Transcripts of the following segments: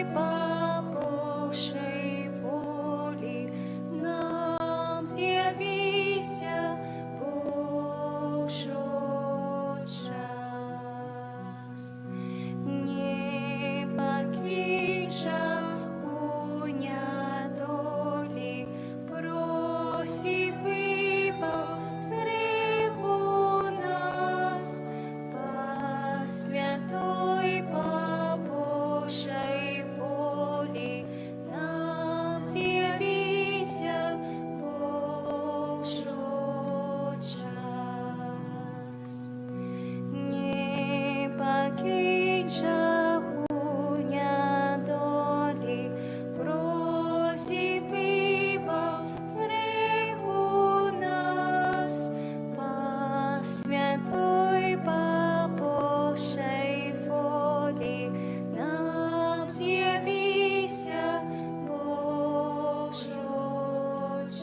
по Божій волі, нам з'явися Божий час. Не покинша у недолі, просі випав зригу нас, по святой, по Божій волі, нам з'явися Божий час. Не покинша у недолі, просі випав зригу нас, по святой, по Божій волі, нам з'явися Божий час.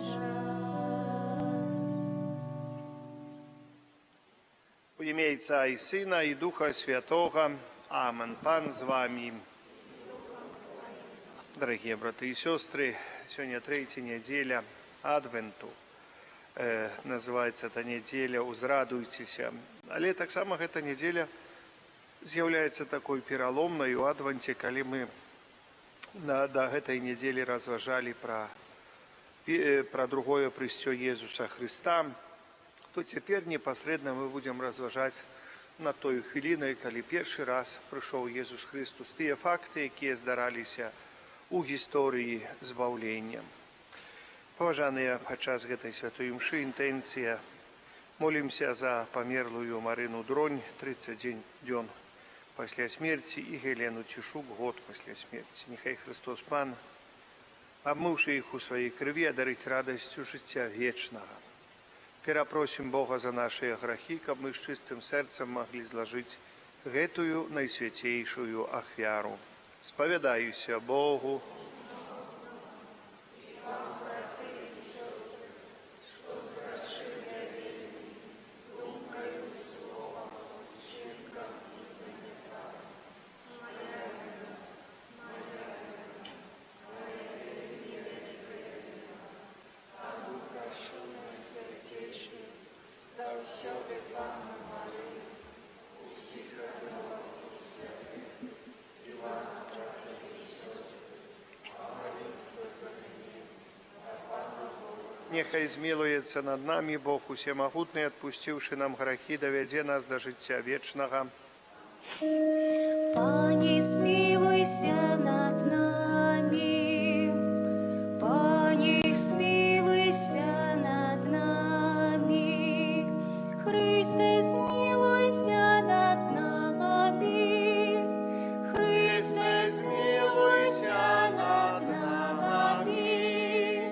У ім'я Отця і Сина, і Духа Святого. Амен. Пан з вами. Дорогие браты и сестры, сегодня третья неделя Адвенту. Называется эта неделя «Узрадуйтеся». Але так само эта неделя з'является такой пераломной у Адвенте, коли мы до этой недели разважали про другое прыццё Иисуса Христа, то теперь непосредственно мы будем разважать над той хвилиной, коли первый раз пришел Иисус Христос, те факты, которые здараліся у гісторыі збаўлення. Паважаныя, падчас гэтай святой імшы інтэнцыя молімся за памерлую Марыну Дронь 30 дзён пасля смерці і Гелену Цішук год пасля смерці. Нехай Христос Пан, абмыўшы іх у сваёй крыві, адарыць радасцю жыцця вечнага. Перапросім Бога за нашыя грахі, каб мы з чыстым сэрцам маглі злажыць гэтую найсвяцейшую ахвяру. Споведаюся Богу. Нехай змілуецца над намі Бог усемагутны, адпусціўшы нам грахі, давядзе нас да жыцця вечнага. Пане, змілуйся над нами, Пане, змілуйся над нами, Христе, змілуйся над нами, Христе, змілуйся над нами,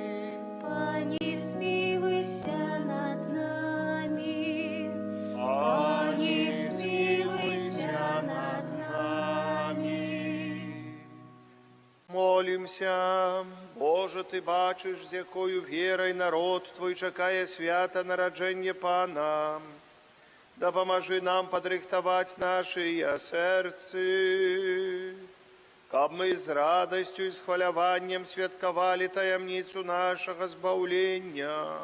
Пане, змілуйся над нами, Пане, змілуйся над нами. Молімся. Боже, Ти бачиш, з якою вірою народ Твой чекає свята народження Пана. Допоможи нам подрихтовать наші серці, каб ми з радостю і з хваляванням святкували таємницю нашого збавлення.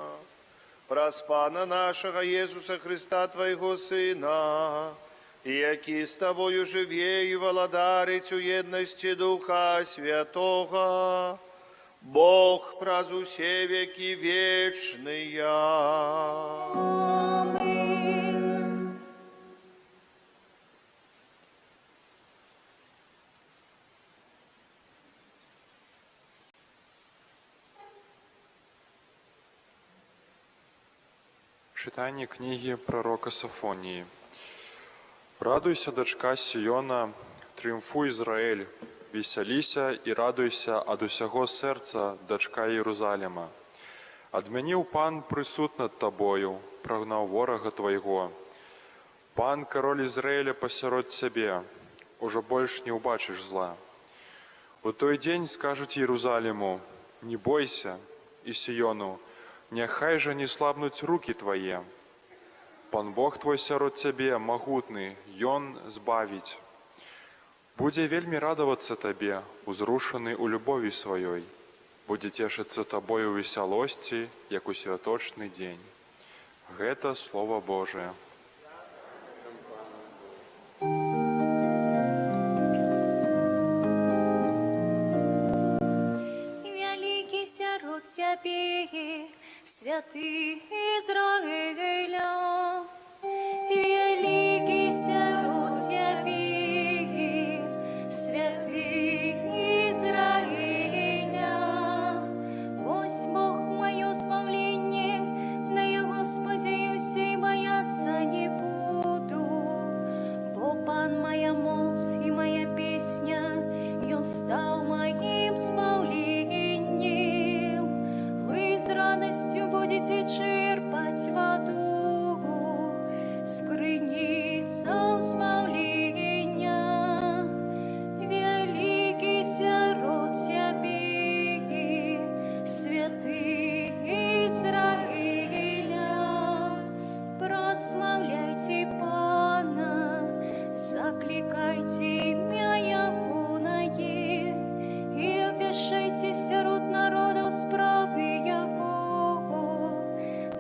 Праз Пана нашого Єсуса Христа, Твоєго Сина, який з Тобою живе і володарить у єдності Духа Святого, Бог праз усе веки вечные. Амин. Читание книги пророка Софонии. «Радуйся, дочка Сиона, трыумфуй, Израиль, весяліся і радуйся ад усяго сэрца, дачка Єрусаліма. Адмяніў Пан прысуд над табою, прагнаў ворага твайго. Пан, кароль Ізраіля, пасярод цябе, ужо больш не ўбачыш зла. У той дзень скажуць Єрусаліму: не бойся, і Сіёну, няхай жа не слабнуць рукі твае. Пан Бог твой сярод цябе, магутны, Ён збавіць. Будзе вельмі радавацца табе, узрушаны ў любові сваёй. Будзе цешыцца табой у весялосці, як у святочны дзень. Гэта Слова Божае. Вялікі сярод цябе, святы Ізраїля, вялікі сярод цябе, святы Ізраїля. Вось Бог маё збаўленне, на яго спадзяюся і баяцца не буду, бо Пан моя моц і моя песня, Ён стаў маім збаўленнем. Вы з радасцю будете чэрпаць ваду з крыніцаў збаўлення. Вялікі сярод цябе, святы Ізраіля. Праслаўляйце Пана, заклікайце імя Ягонае і абвяшчайце сярод народаў справы Яго.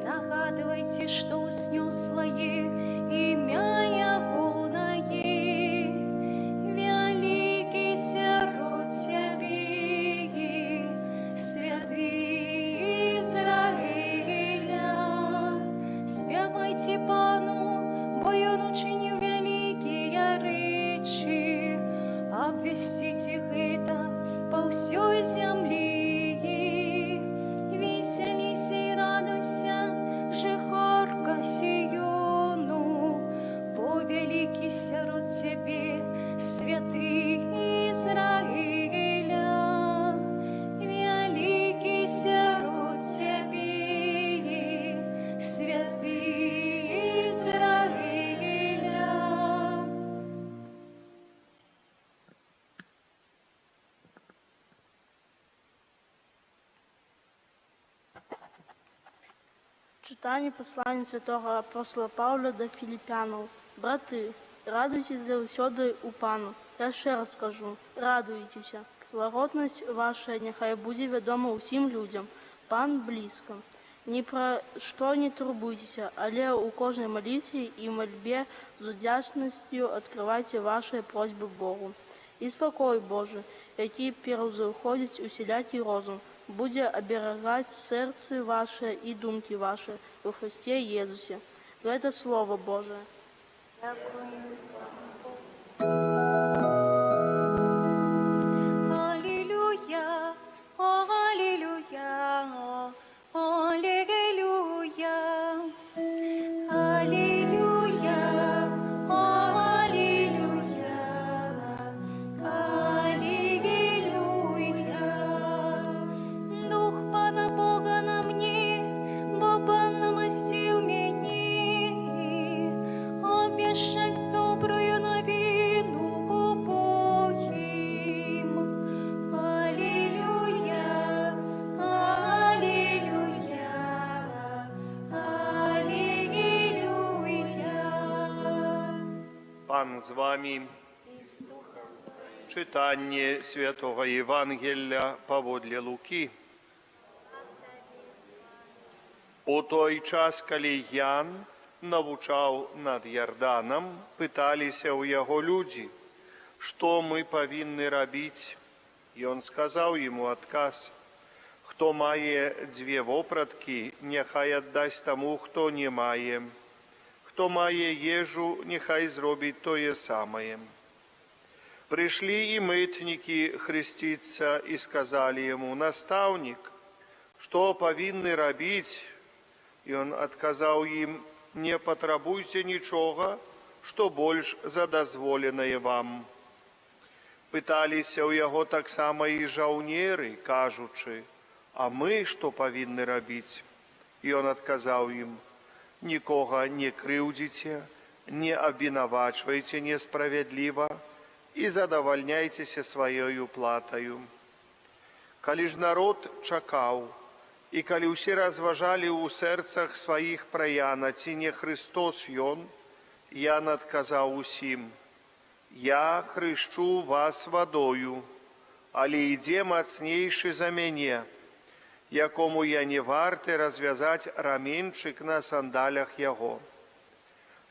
Нагадвайце, што ўзнёсла імя Ягонае. Вялікі сярод цябе, святы Ізраіля. Спявайце Пану, бо Ён учыніў вялікія рэчы. Абвясціце гэта па ўсёй зямлі. Весяліся і радуйся, жыхарка Сіёну, бо вялікі сярод цябе, святы Ізраіля. Вялікі сярод цябе, святы Ізраіля. Читання послання святого апостола Павла до Філіп'янів. Брати, радуйтесь заўсёды у Пану. Я ще раз скажу, радуйтеся. Лагоднасць ваша няхай будзе вядома ўсім людзям. Пан блізка. Ні пра што не турбуйцеся, але ў кожнай малітве і мальбе з удзячнасцю адкрывайце вашыя просьбы Богу. І спакой Божы, які пераўзыходзіць усялякі розум, будзе аберагаць сэрцы ваши і думкі ваши у Христе Езусе. Гэта Слово Божие. Аллилуйя, аллилуйя, аллилуйя, аллилуйя, аллилуйя, аллилуйя. Дух Пана Бога на мне, бо Пан намасціў мяне, обвяшчаць добрую новину убогим. Аллилуйя, аллилуйя, аллилуйя. Пан з вами. Читання Святого Євангелія паводле Луки. У той час, калі Ян навучаў над Ярданам, пыталіся ў яго людзі, што мы павінны рабіць. Ён сказаў ему адказ: хто мае 2 вопраткі, няхай аддасць таму, хто не мае. Хто мае ежу, няхай зробіць тое самае. Прыйшлі і мытнікі хрысціцца і сказалі яму: настаўнік, што павінны рабіць? Ён адказаў ім: не патрабуйце нічога, што больш за дазволенае вам. Пыталіся ў яго таксама і жаўнеры, кажучы: а мы што павінны рабіць? Ён адказаў ім: нікога не крыўдзіце, не абвінавачвайце несправядліва і задавальняйцеся сваёю платаю. Калі ж народ чакаў, і калі ўсе разважалі ў сэрцах сваіх пра Яна, ці не Христос ён, Ян адказаў усім: Я хрышчу вас вадою, але ідзе мацнейшы за мяне, якому я не варты развязаць раменчык на сандалях яго.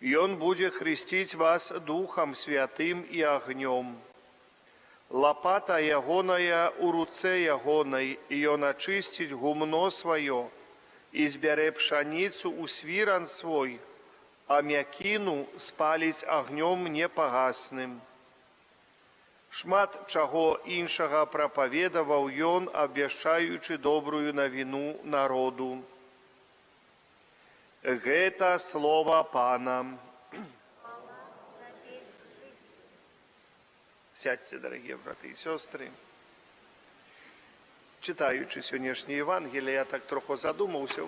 Ён будзе хрысціць вас Духам Святым і агнём. Лапата ягоная у руцэ ягонай, і ён ачысціць гумно сваё, і збярэ пшаніцу ў свіран свой, а мякіну спаліць агнём непагасным. Шмат чаго іншага прапаведаваў ён, абвяшчаючы добрую навіну народу. Гэта слова Пана. Сядьте, дорогие браты и сестры. Читаючи сьогоднішнє Євангеліє, я так трохи задумався,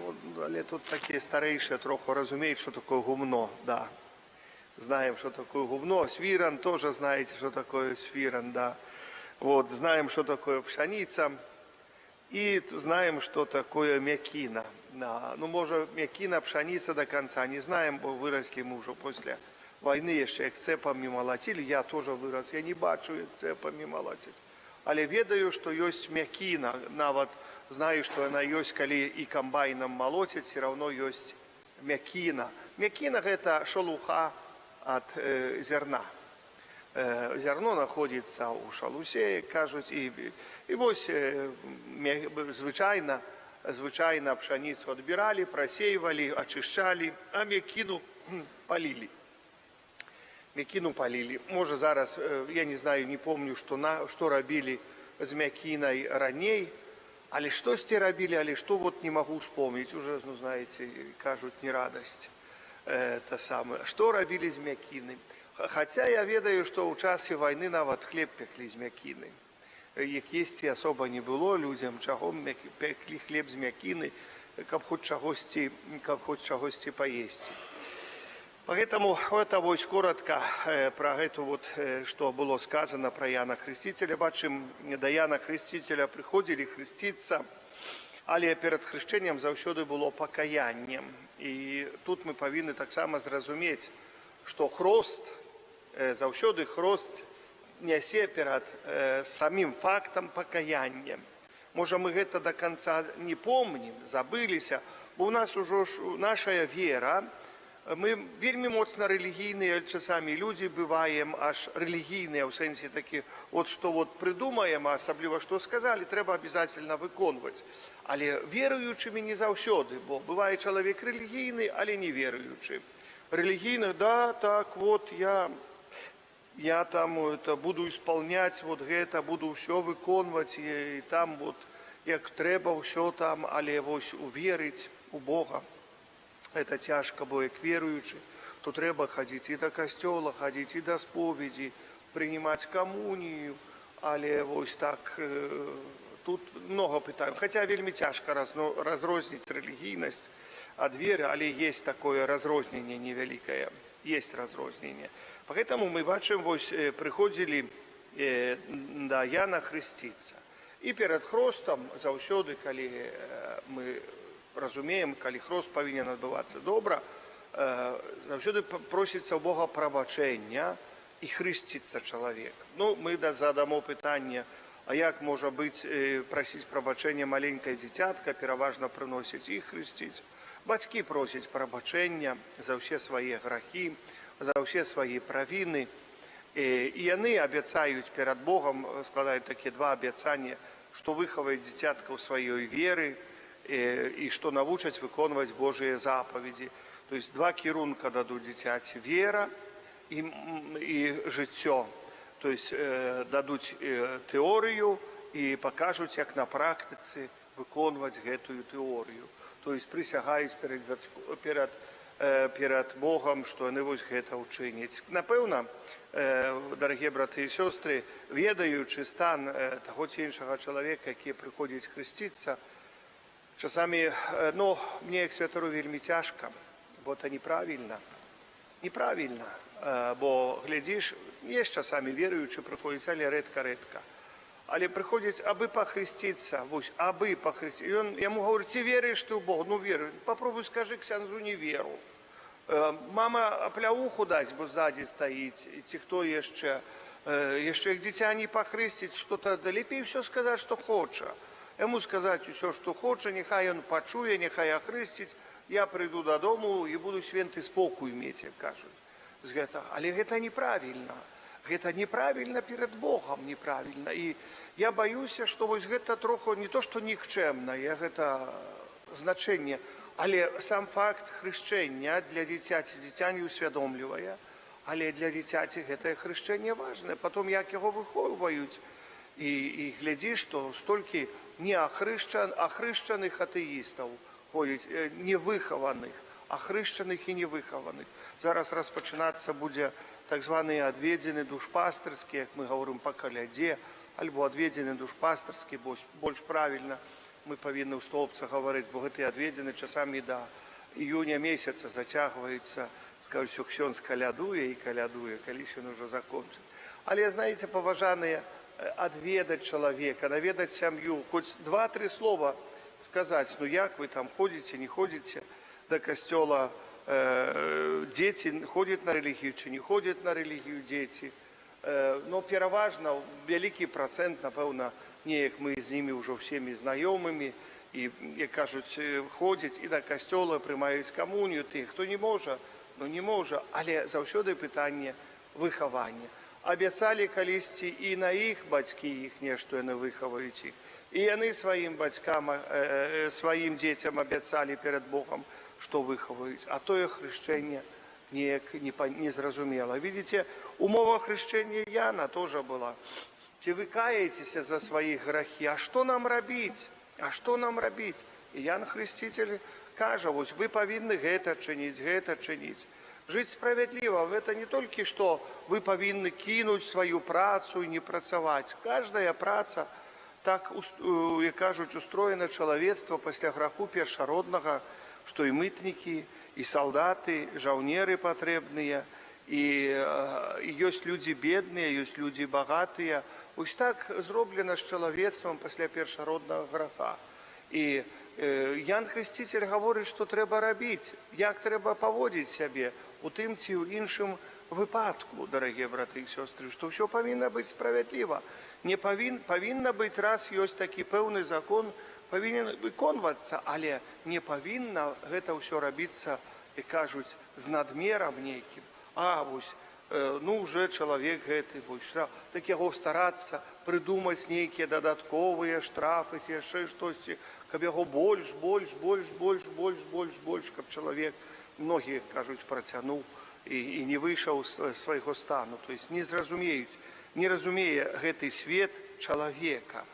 але тут такі старейші трохи розуміють, що таке гумно. Да. Знаем, что такое гумно. Свиран тоже знаете, что такое свиран, да. Вот, знаем, что такое пшеница. И знаем, что такое мякина. Да. Ну, может, мякина, пшеница до конца не знаем, бо выросли мы уже после войны, еще як цепами молотили. Я тоже вырос, я не бачу, як цепами молотить. Але ведаю, что есть мякина. Нават знаю, что она есть, коли и комбайном молотить, все равно есть мякина. Мякина – это шелуха от зерна. Зерно находится у шалусе, кажуть, і ось звичайно пшеницю відбирали, просеивали, очищали, а мякину полили. Мякину полили. Може зараз, я не знаю, не помню, що робили з мякиною раней, але щось ті робили, але що вот не можу вспомнити, уже, ну знаєте, кажуть, не радость. Те саме. Що робили з мякини? Хоча я ведаю, що у часі війни навіть хліб пекли з мякини. Як їсти особо не було людям, чого пекли хліб з мякини, каб хоч чогось поїсти. Поэтому это вот коротко про это вот, что было сказано про Яна Хрестителя. Бачим, до Яна Хрестителя приходили хреститься, але перед хрещенням завсёды было покаяннем. І тут ми повинні так само зрозуміти, що хрост, завсёды хрост несе перед самим фактом покаяння. Може, ми гэта до конца не помним, забылися, бо у нас уже наша вера, мы вельмі моцно релігійныя часамі люди бываем, аж релігійныя, в сенсі такі, от што вот придумаем, а асабліва што сказали, трэба обязательно выконваць. Але веруючымі не заўсёды, бо бывае чалавек релігійны, але не веруючы. Релігійны, да, так, вот я там это, буду исполнять вот гэта, буду ўсё выконваць, і там вот, як трэба ўсё там, але вось уверыць у Бога. Это тяжко, бо як веруючи, то треба ходити і до костьола, ходити і до сповіді, приймати комунію, але ось так, тут много питань. Хоча вельми тяжко розрознити релігійність від віри, але є таке розрознення невелике, є розрознення. Поэтому ми бачимо, ось приходили до Яна хреститься. І перед хрестом завсёды, коли ми разумеем, калі хрост павінен адбывацца добра, заўсёды просіцца ў Бога прабачэння і хрысціцца чалавек. Ну, мы задамо пытанне, а як можа быць прасіць прабачэння маленькае дзіцятка, пераважна прыносіць іх хрысціць. Бацькі просяць прабачэння за ўсе свае грахі, за ўсе свае правіны. І яны абяцаюць перад Богам, складаюць такія два абяцання, што выхаваюць дзіцятка ў сваёй веры, и что научать выконывать Божьи заповеди. То есть два кірунка дадут дзіцяці: вера и жыццё. То есть дадут теорию и покажут, как на практике выконывать гэтую теорию. То есть присягаюць перед Богом, что они вось гэта учиняць. Напэўна, дорогие браты и сестры, ведаючы стан того ці іншага чалавека, які прыходзіць хрысціцца, часами, ну, мне, як святару, вельмі тяжко, бо это неправильно. Неправильно, бо, глядишь, есть часами веруючи, приходять, але редко-редко. Але приходять, аби похреститься, вось, аби похреститься. И он ему говорит: ты веришь ты в Бога? Ну, верю. Попробуй скажи ксяндзу: не веру. Мама пляуху даць, бо ззаді стаіць, ці хто яшчэ. Яшчэ як дзіця не пахрысціць, што-то лепей все сказаць, што хоча. Яму сказаць усё, што хоча, няхай ён пачуе, няхай ахрысціць, я прыйду дадому і буду свенты спокой мець, як кажуць, з гэтага. Але гэта неправільна. Гэта неправільна перад Богам, неправільна. І я баюся, што вось гэта троху не то, што нікчэмнае, гэта значэнне, але сам факт хрышчэння для дзіцяці, дзіця не усвядомлівае, але для дзіцяці гэтае хрышчэнне важнае. Потом як яго выхоўваюць, і глядзіш, што столькі неахрышчаных атэістаў ходзіць, невыхаваных, ахрышчаных і невыхаваных. Зараз распачынацца будзе так званыя адведзены душпастырскі, як мы гаворым па каляде, альбо адведзены душпастырскі, больш правільна. Мы павінны ў столбцах гаварыць, бо гэтыя адведзены часамі да іюня месяца зацягваюцца, скажуць, що ксёндз калядуе і калядуе, калі ён ужо закончыць. Але, знаеце, паважаныя, адведаць чалавека, наведаць сям'ю, хоць 2-3 слова сказаць, ну як вы там ходзіце, не ходзіце да касцёла, дзеці ходзяць на рэлігію ці не ходзяць на рэлігію дзеці. Но пераважна, вялікі працэнт, напэўна, неяк мы з імі ўжо всімі знаёмымі, і, як кажуць, ходзяць і да касцёла, прымаюць камунію, тых, хто не можа, ну не можа, але заўсёды пытанне выхавання. Абяцалі калісьці і на іх бацькі іхнія, што яны выхаваюць іх. І яны сваім бацькам, сваім дзецям абяцалі перад Богом, што выхаваюць. А тое хрышчэнне неяк незразумела. Видите, умова хрышчэння Яна тоже была. Ці вы каецеся за свае грахі? А што нам рабіць? А што нам рабіць? І Ян Хрысціцель кажа, вось вы павінны гэта чыніць. Жыць справядліва, гэта не толькі, што вы павінны кінуць сваю працу і не працаваць. Кожная праца, так, як кажуць, устроена чалавецтва пасля граху першароднага, што і мытнікі, і салдаты, жаўнеры патрэбныя, і ёсць людзі бедныя, ёсць людзі багатыя. Вось так зроблена з чалавецтвам пасля першароднага граха. І Ян Хрысціцель гаворыць, што трэба рабіць, як трэба паводзіць сябе у тым ці ў іншым выпадку, дарагія браты і сёстры, што ўсё павінна быць справядліва. Не павінна быць, раз ёсць такі пэўны закон, павінен выконвацца, але не павінна гэта ўсё рабіцца, як кажуць, з надмерам нейкім. А вось, ну, уже чалавек гэты, так яго старацца прыдумаць нейкія дадатковыя штрафы, ці яшчэ штосьці, каб яго больш, каб чалавек, многія, кажуць, працянуў і не выйшаў з свайго стану. То есть не зразумеюць, не разумее гэты свет чалавека.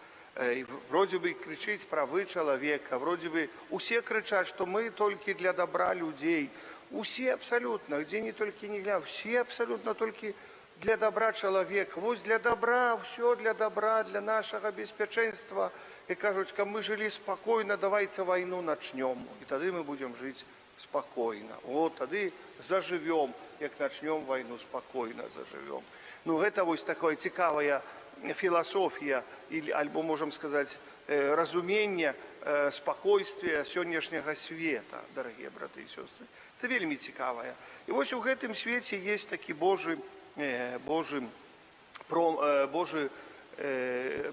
Вроде бы крычыць правы чалавека, вроде бы усе крычаць, што мы толькі для добра людзей. Усе абсолютно, где не только не глядя, все абсолютно только для добра человека. Вот для добра, все для добра, для нашего беспеченства. И кажут, как мы жили спокойно, давайте войну начнем. И тогда мы будем жить спокойно. Вот тогда заживем, как начнем войну, спокойно заживем. Ну, это вот такая цікавая философия, или, альбо, можем сказать, разумение, спокойствие сённяшняга света, дорогие браты и сестры. Это вельмі цікавая. І ось у гэтым свеце есть такі Божы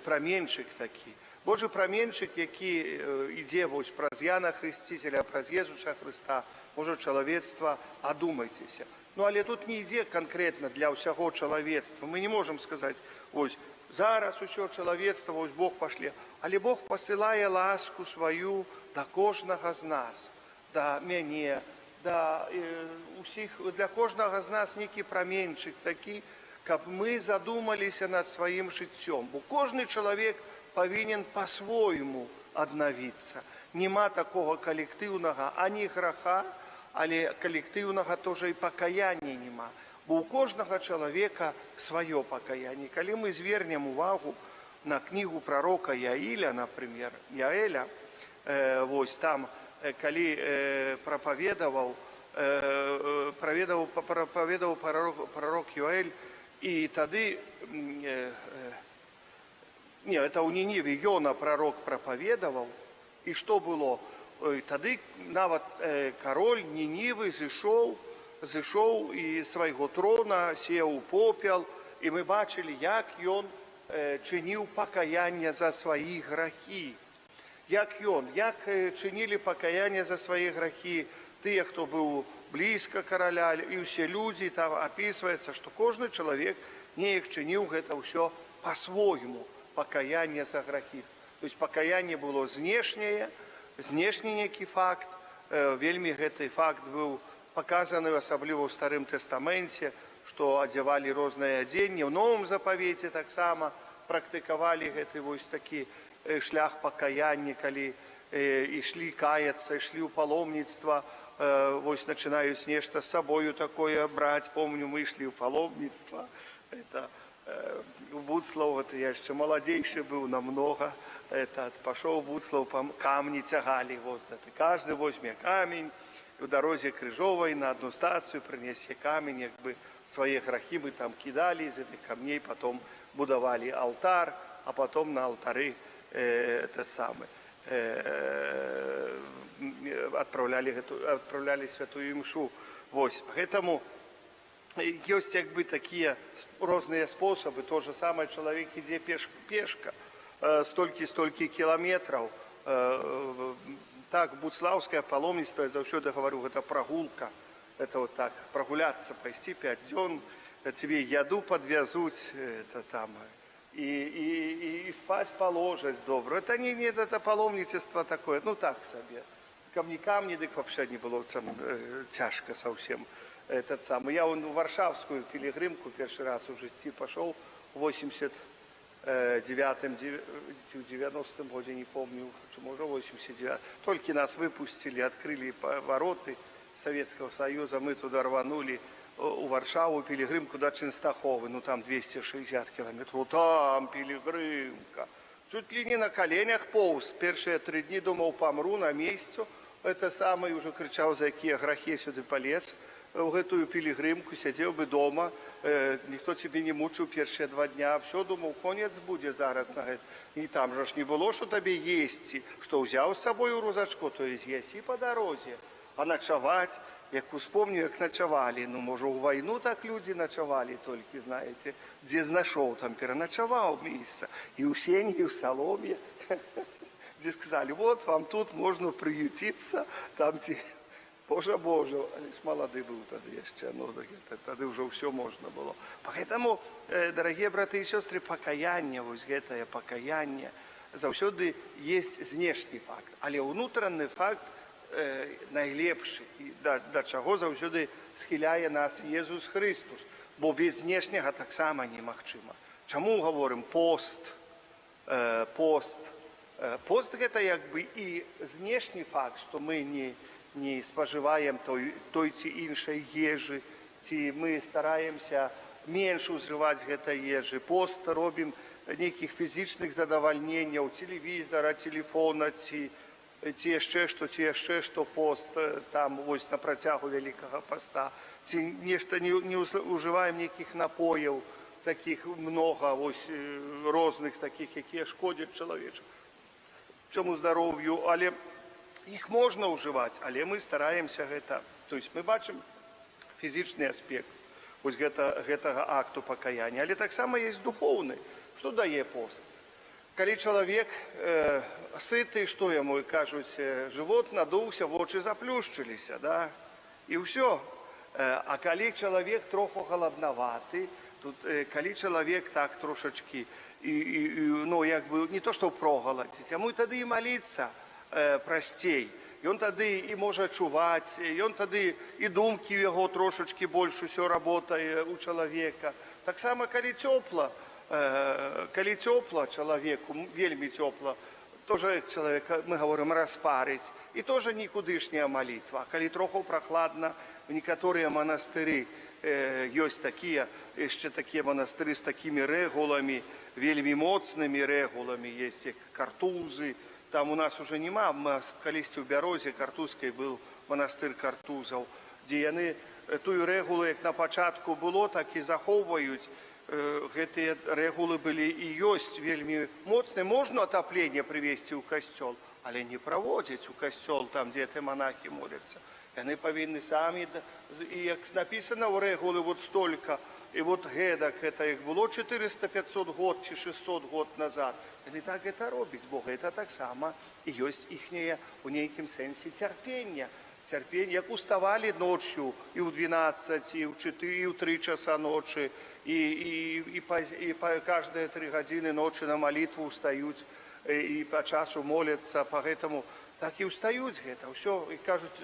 праменчык такі. Божы праменчык, які ідзе вось праз Яна Хрысціцеля, праз Езуса Хрыста, можа чалавецтва, адумайцеся. Ну, але тут не ідзе канкрэтна для ўсяго чалавецтва. Мы не можам сказаць, вось, зараз усё чалавецтва, вось Бог пашле. Але Бог пасылае ласку сваю да кожнага з нас, да мяне, для кожнага з нас нейкі праменчык такі, каб мы задумаліся над сваім жыццём. Бо кожны чалавек павінен па-свойму аднавіцца. Нема такога калектыўнага ані граха, але калектыўнага тоже і пакаяння нема. Бо у кожнага чалавека сваё пакаянне. Калі мы звернем увагу на кнігу прарока Яіля, например, Яэля, вось там, калі прапаведаваў прарок Йоэль, і тады, не, это у Нініве Йона прарок прапаведаваў, і што было? Тады нават кароль Нінівы зышоў зышоў і свайго трона, сеў у попел, і мы бачылі, як ён чыніў пакаянне за свае грахі. Як чынілі пакаянне за свае грахі тыя, хто быў блізка караля, і ўсе людзі, там апісваецца, што кожны чалавек неяк чыніў гэта ўсё па-свойму, пакаянне за грахі. То есть пакаянне было знешняе, знешні нейкі факт, вельмі гэты факт быў паказаны, асабліва ў Старым Тэстаменце, што адзявалі рознае адзенне. У Новым запавеце таксама практыкавалі гэты вось такі шлях пакаяння, калі ішлі каяцца, ішлі ў паломніцтва, вось начинаюць нешта з сабою такое браць. Помню, мы ішлі ў паломніцтва. Это у Буцлаў, я яшчэ маладзейшы быў намнога. Пашоў у Буцлаў, камні цягалі. Каждый возьме камень, у дарозе крыжовай на одну стацыю прынясе камень, як бы свае грахі мы там кідалі, з гэтых камней потом будавалі алтар, а потом на алтары адпраўлялі святую імшу. Вось, гэтаму ёсць як бы такія розныя спосабы. То же самае, чалавек ідзе пешка, столькі кіламетраў. Так, буцлаўскае паломніцтва, я заўсёды гавару, гэта прагулка. Это вот так, прогуляться, пайсці 5 дзён, тебе яду подвязуть, это там, и спать положить добро. Это не это паломничество такое, ну так себе. Камни, дык вообще не было там тяжко совсем. Этот самый. Я в Варшавскую пилигримку первый раз в жизни пошел в 89-м, 90-м году, не помню, может, 89-м. Только нас выпустили, открыли вороты Советского Союза, мы туда рванули у Варшаву, пилигримку до Ченстаховы, ну там 260 километров, там пилигримка. Чуть ли не на коленях полз. Первые 3 дни думал, помру на месте. Это самое, уже кричал, за какие грахи сюда полез. В эту пилигримку сидел бы дома, никто тебе не мучил первые 2 дня. Все, думал, конец будет зараз. И там же не было, что тебе есть, что взял с собой рузачку, то есть есть и по дороге. А ночевать, як успомню, як ночевали, ну, может, у войну так люди ночевали, только, знаете, где знашел, там переночевал месяца, и у сени, и в соломе, где сказали, вот вам тут можно приютиться, там, где, Боже, лишь молодой был тогда еще, ну, тогда уже все можно было. Поэтому, дорогие братья и сестры, покаяние, вот это покаяние, заўсёды есть внешний факт, але внутренний факт, найлепшы, і да чаго заўсёды схіляе нас Езус Христос, бо без знешняга таксама немагчыма. Чаму гаворым пост? Пост гэта як бы і знешні факт, што мы не спажываем той ці іншай ежы, ці мы стараемся менш узрываць гэтай ежы. Пост робім нейкіх фізічных задавальненняў, телевізора, телефона, ці яшчэ што пост там вось на працягу вялікага поста, ці нешта не ўжываем нейкіх напояў, такіх многа вось розных такіх, якія шкодзяць чалавечаму здароўю, але іх можна ўжываць, але мы стараемся гэта, то есть мы бачым фізічны аспект вось гэтага акту пакаяння, але таксама есть духоўны. Што дае пост? Калі чалавек сыты, што яму кажуць, жывот надуўся, вочы заплюшчыліся, да? І ўсё. А калі чалавек троху галаднаваты, тут калі чалавек так трошачкі, ну, як бы, не то, што прогаладзіць, яму тады і маліцца прасцей. Ён тады і можа чуваць, ён тады і думкі ў яго трошачкі больш усё работае у чалавека. Таксама, калі цёпла, чалавеку, вельмі цёпла, тоже чалавека, мы говорим, распарыць. І тоже нікудышняя малітва. Калі троху прахладна, некаторыя манастыры ёсць такія, яшчэ такія манастыры з такімі рэгуламі, вельмі моцнымі рэгуламі, ёсць як картузы. Там у нас уже нема, калісьці ў Бярозе Картузскай был манастыр картузаў, дзе яны тую рэгулу, як на пачатку было, так і захоўваюць. Гэтыя рэгулы былі і ёсць вельмі моцныя. Можна атапленне прывесці ў касцёл, але не праводзяць у касцёл, там, дзе ты монахі моляцца. Яны павінны самі, і як напісана ў рэгулы вот столькі, і вот гэтак, гэта як было 400-500 год ці 600 год назад, яны так гэта робяць, бо гэта таксама і ёсць іхняе у нейкім сэнсе цярпенне. Цярпенне, як уставалі ночью і ў 12, і ў 4, і ў 3 часа ночы, і кожныя 3 гадзіны ночы на малітву ўстаюць, і па часу моляцца, па гэтаму так і ўстаюць гэта. Ўсё, і кажуць,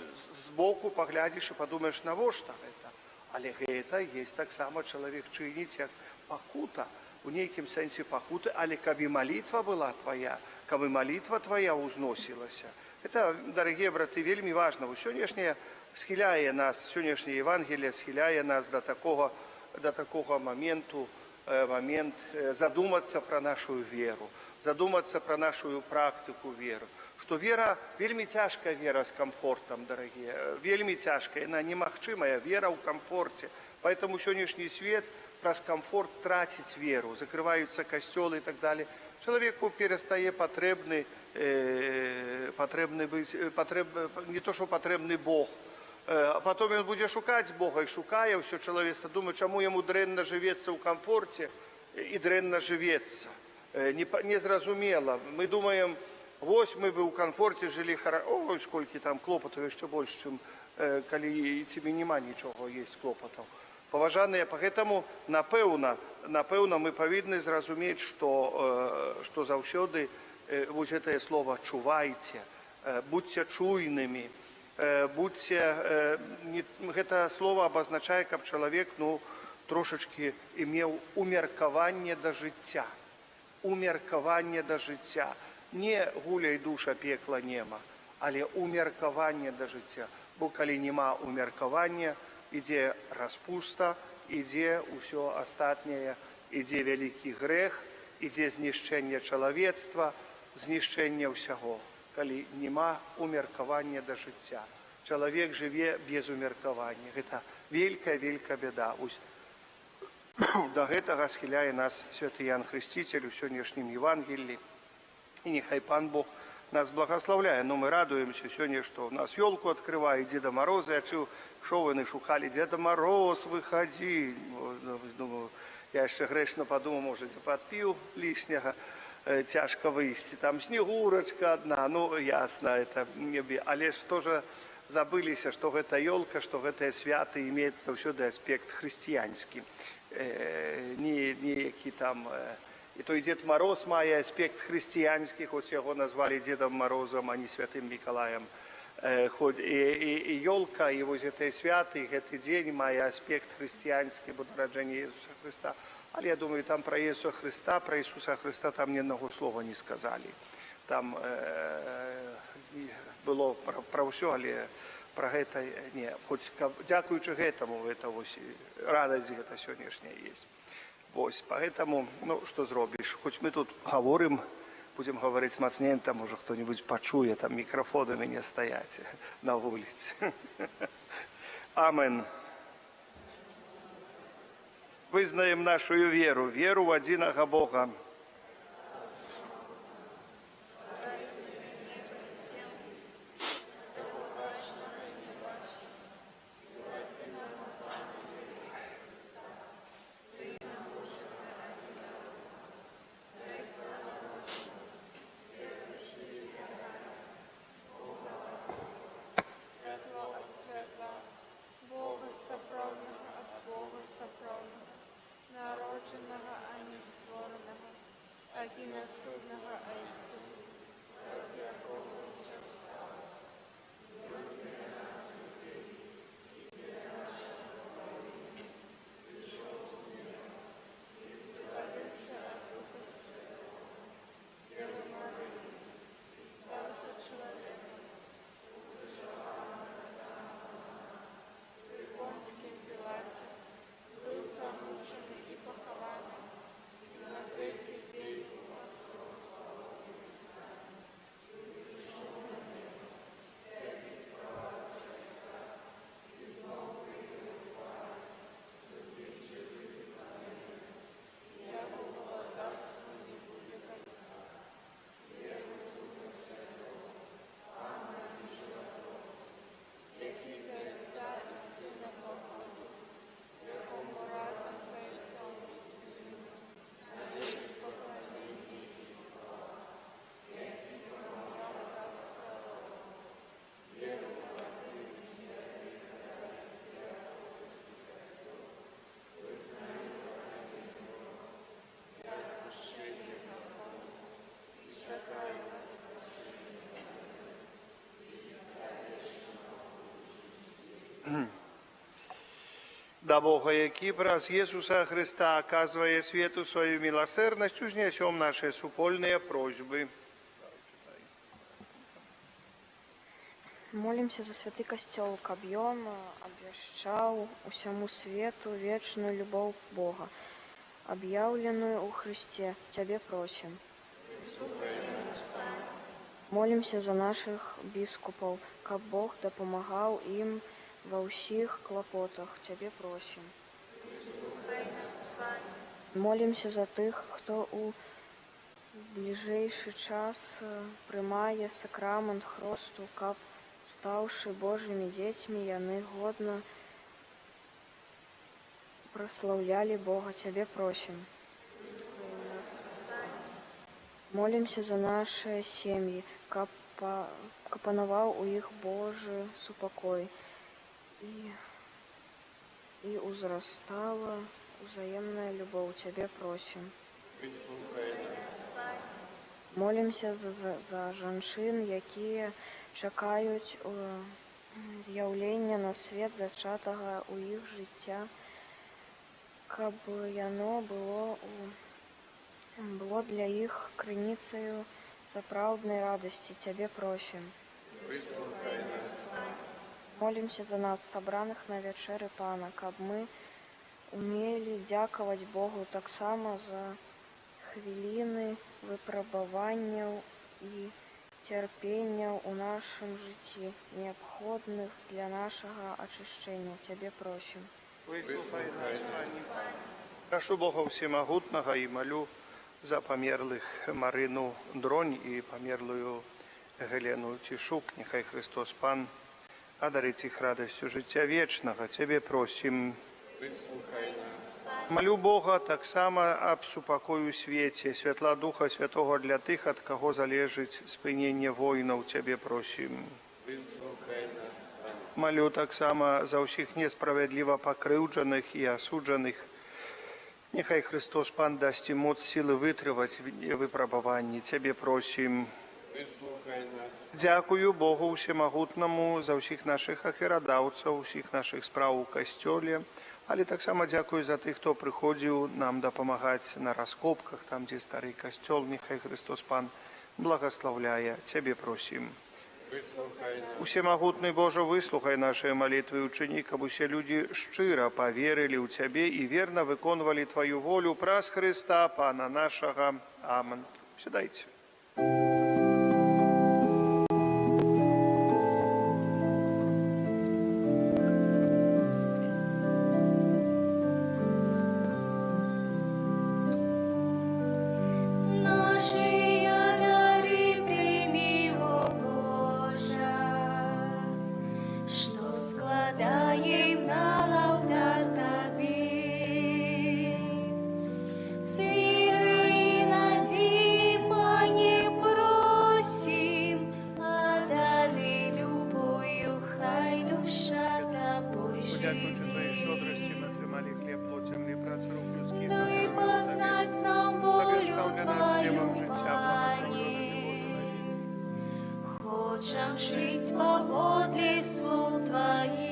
збоку паглядзіш і падумаеш, навошта гэта. Але гэта есть таксама чалавек чыніць як пакута, у нейкім сэнсе пакуты, але каб і малітва была твая, каб і малітва твая ўзносілася. Это, дарагія браты, вельмі важна. Сённяшняе схіляе нас, сённяшняе Евангелие схіляе нас до такого моменту, момент задумацца пра нашу веру, задумацца пра нашу практыку веры. Што вера, вельмі цяжкая вера з камфортам, дарагія, вельмі цяжкая, яна немагчымая, вера ў камфорце. Поэтому сённяшні свет праз камфорт траціць веру, закрываюцца касцёлы і так далее. Чалавеку перастае патрэбны не то, што патрэбны Бог. А потом ён будзе шукаць Бога і шукае ўсё чалавецтва, думае, чаму яму дрэнна жывецца ў камфорце і дрэнна жывецца. Незразумела. Мы думаем, вось мы бы ў камфорце жылі ой, сколькі там клопатаў, яшчэ больш, чым калі цябе няма нічога, ёсць клопатаў. Паважаныя, поэтому, напэўна, мы павінны зразумець, што заўсёды вось гэтае слово «чувайце», будьце чуйнымі, гэта слово абазначае, каб чалавек трошачкі имеў умеркаванне да жыцця. Умеркаванне да жыцця. Не гуляй душа, пекла нема, але умеркаванне да жыцця. Бо калі няма умеркавання, ідзе распуста, ідзе ўсё астатняе, ідзе вялікі грэх, ідзе знішчэнне чалавецтва, знішчэнне ўсяго. Калі няма умеркавання да жыцця. Чалавек жыве без умеркавання. Гэта вялікая бяда. Да гэтага схіляе нас святы Ян Хрысціцель у сённяшнім Евангеллі. І няхай Пан Бог нас благословляе. Мы радуемся сёння, што у нас ёлку открываюць, Деда Мороза. Я чуў, што вы шукалі, Деда Мороз, выходи. Думаю, я яшчэ грэшна падумаў, можа, падпіў лішняга, цяжка выйсці. Там снегурачка одна, ясна, это небе. Але што же забыліся, што гэта ёлка, што гэтыя святы имеюць заўсёды аспект хрысціянскі. Неякі там... І той Дед Мороз мае аспект хрысціянскі, хоць яго назвалі Дедом Морозом, а не Святым Мікалаем. І ёлка, і вось гэтыя святы, гэты дзень мае аспект хрысціянскі, бо нараджэнне Ісуса Хрыста. Але я думаю, там пра Ісуса Хрыста там ні одного слова не сказалі. Там было пра ўсё, але пра гэта не. Хоць дзякуючы гэтаму, гэта вось радасць гэта сённяшняя есть. Вось, поэтому, што зробіш? Хоць мы тут гаворым, будзем гаварыць мацней, там можа хто-нибудь пачуе, там мікрафоны мяне стаяць на вуліцы. Амен. Вызнаем нашу веру, веру в адзінага Бога. Народженого, а не створеного, одиносудного Отцу, ради якого все сталося. Ради нас людей, и для нашего спасения, пришел с неба, и родился от Духа Святого, с Девы Марии, и стался человеком, убежал за нас, при Понтском Пилате, был замучен и похован, и на третий день воскрес. Да Бога, які праз Иисуса Христа, оказывая свету свою милосердность, узнесем наши супольные просьбы. Молимся за святы касцёл, каб ён абвяшчаў усяму свету вечную любоў Бога, аб'яўленую ў Христе. Цябе просім. Молимся за наших біскупаў, каб Бог дапамагаў ім ва ўсіх клапотах. Цябе просім. Молимся за тых, хто у бліжэйшы час прымае сакрамент хросту, каб, стаўшы Божымі дзецьмі, яны годна праслаўлялі Бога. Цябе просім. Молимся за наши сем'і, каб панаваў у іх Божы супакой і узрастала узаемная любоў. Цябе просім. Молимся за жанчын, якія чакаюць з'яўлення на свет зачатага ў іх жыцця, каб яно было для іх крыніцаю сапраўднай радасці. Цябе просім. Молимся за нас, сабраных на вячэры Пана, каб мы умелі дзякаваць Богу таксама за хвіліны выпрабаванняў і цярпенняў у нашым жыцці, неабходных для нашага ачышчэння. Цябе просім. Прошу Бога Всемогутного и молю за померлых Марину Дронь и померлую Гелену Тишук. Нехай Христос Пан одарить их радостью життя вечного. Тебе просим. Молю Бога так само об супокою свете, святла Духа Святого для тых, от кого залежить спынение воинов. Тебе просим. Молю так само за усіх несправедливо покрывджених и осуджених. Нехай Христос Пан дасть им моц силы вытрывать выпробование. Тебе просим. Дякую Богу Всемогутному за усіх наших ахвярадаўцаў, усіх наших справ у касцёле, але таксама дзякую за тых, хто прыходзіў нам дапамагаць на раскопках, там, дзе стары касцёл. Нехай Христос Пан благословляе. Тебе просим. Всемогутный Боже, выслухай наши молитвы, учини, каб усе люди шчыра поверили у Тебе и верно выконывали Твою волю праз Христа, Пана нашего. Амин. Сідайте. Хочем жить поводле слов Твоих.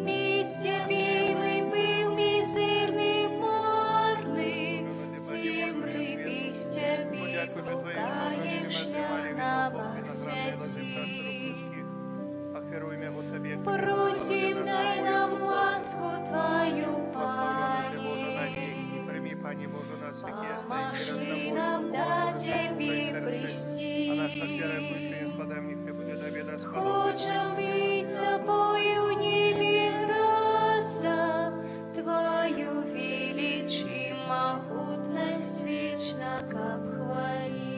Мистерпимый был мизерный, марный, земли бестерпи, покаем шлях нам освяти. Просим, дай нам ласку Твою, Пане, помаши нам до Тебе прийти. Хочем быть с Тобою небе разом, Твою величие, могутность вечно обхвалить.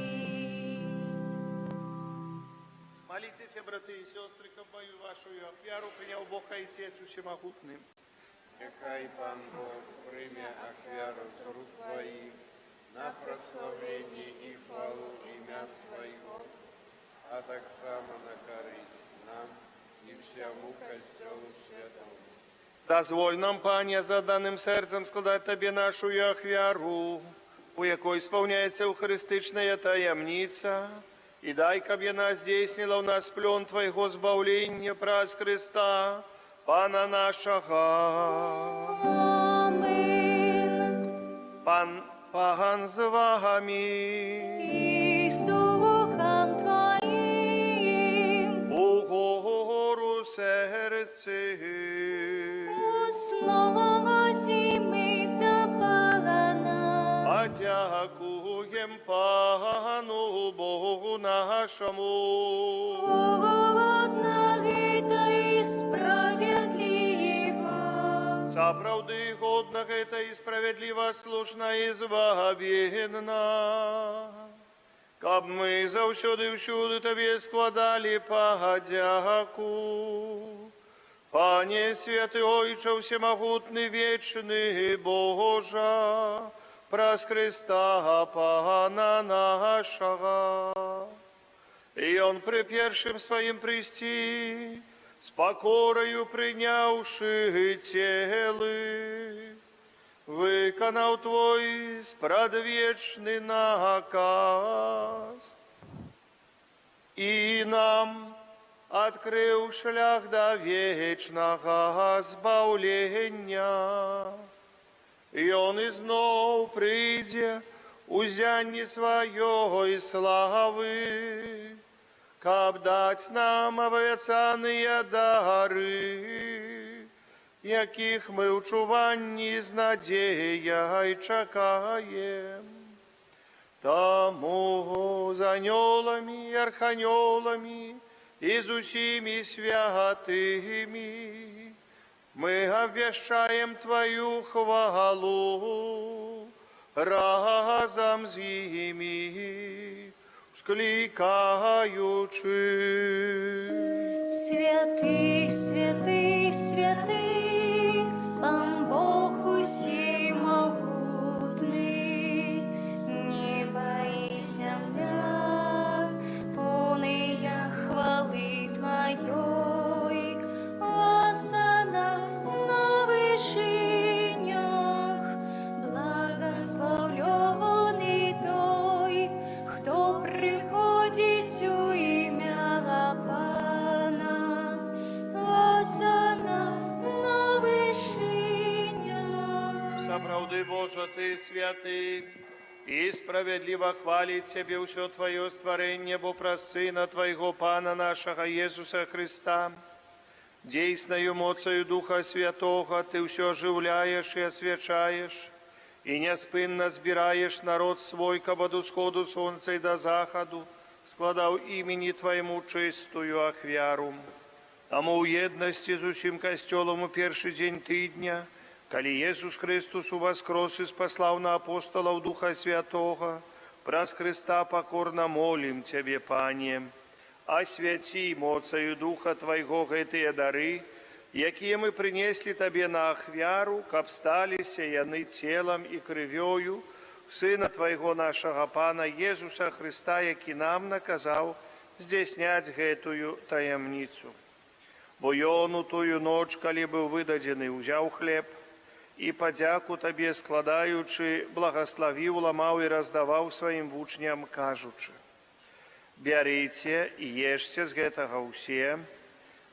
Молитесь, браты и сестры, ко мою вашу ахвяру принял Бог Отец Всемогутный. Нехай Пан Бог прийме ахвяру з рук Твоїх на прославлення і хвалу ім'я Своего, а так само на користь нам і всьому костьолу святому. Дозволь нам, Пане, за даним серцем складати Тобі нашу ахвяру, у якої сповняється ухаристична таємниця, И дай, каб яна здзейснила ў нас плён Твайго збаўлення праз Христа, Пана нашага. Амин. Пан з вами. И с Духом Твоим. У гору серці. Основа зимы до погана. Подякуєм Пану Богу нашому. Угодно это и справедливо. Сапраўды годна гэта і справядліва, слушна і збавенна. Каб мы заўсёды ўсюды Табе складалі падзяку. Пане святы Ойче всемогутны вечны Божа, праз Христа Пана нашага. И Он при першым своим прийсти, с покорою принявши телы, виконав Твой спрадвечный наказ. И нам открыл шлях до вечного збавлення. И Он изноў прийде узянні своей славы, каб дать нам обещанные дары, яких мы в чуванні з надеей чекаем. Тому з анёлами, арханёлами и с усими святыми мы обвещаем Твою хвалу разом с ними, скликаючи. Святый, святый, святый, Пан Бог усемогутный, небо и земля, полные хвалы Твоей, осана на вышинях, благословленный той, кто приходит у имя Пана, осана на вышинях. Сапраўды, Божа, Ты святы, и справедливо хвалит Тебе все Твое створение, бо про Сына Твоего Пана нашего Иисуса Христа. Дейсною моцею Духа Святого Ты все оживляешь и освячаешь, и неспинно збираешь народ свой, каб од усходу солнца и до заходу складав имени Твоему чистую ахвяру. Тому в єдності з усім костьолом у перший день тидня, коли Єсус Христос увоскрос и спаслав на апостолов Духа Святого, праз Христа покорно молим Тебе, Пане, освяти моцею Духа Твоего гэтыя дары, якія мы принесли Табе на ахвяру, каб сталіся яны телом и крывёю Сына Твоего нашего Пана Иисуса Христа, які нам наказаў здзяйсняць гэтую таямніцу. Бо Ён у тую ноч, калі быў выдадзены, узяў хлеб і падзяку Табе складаючы, благословіў, ламаў і раздаваў сваім вучням, кажучы: «Бярыце і ешце з гэтага ўсе,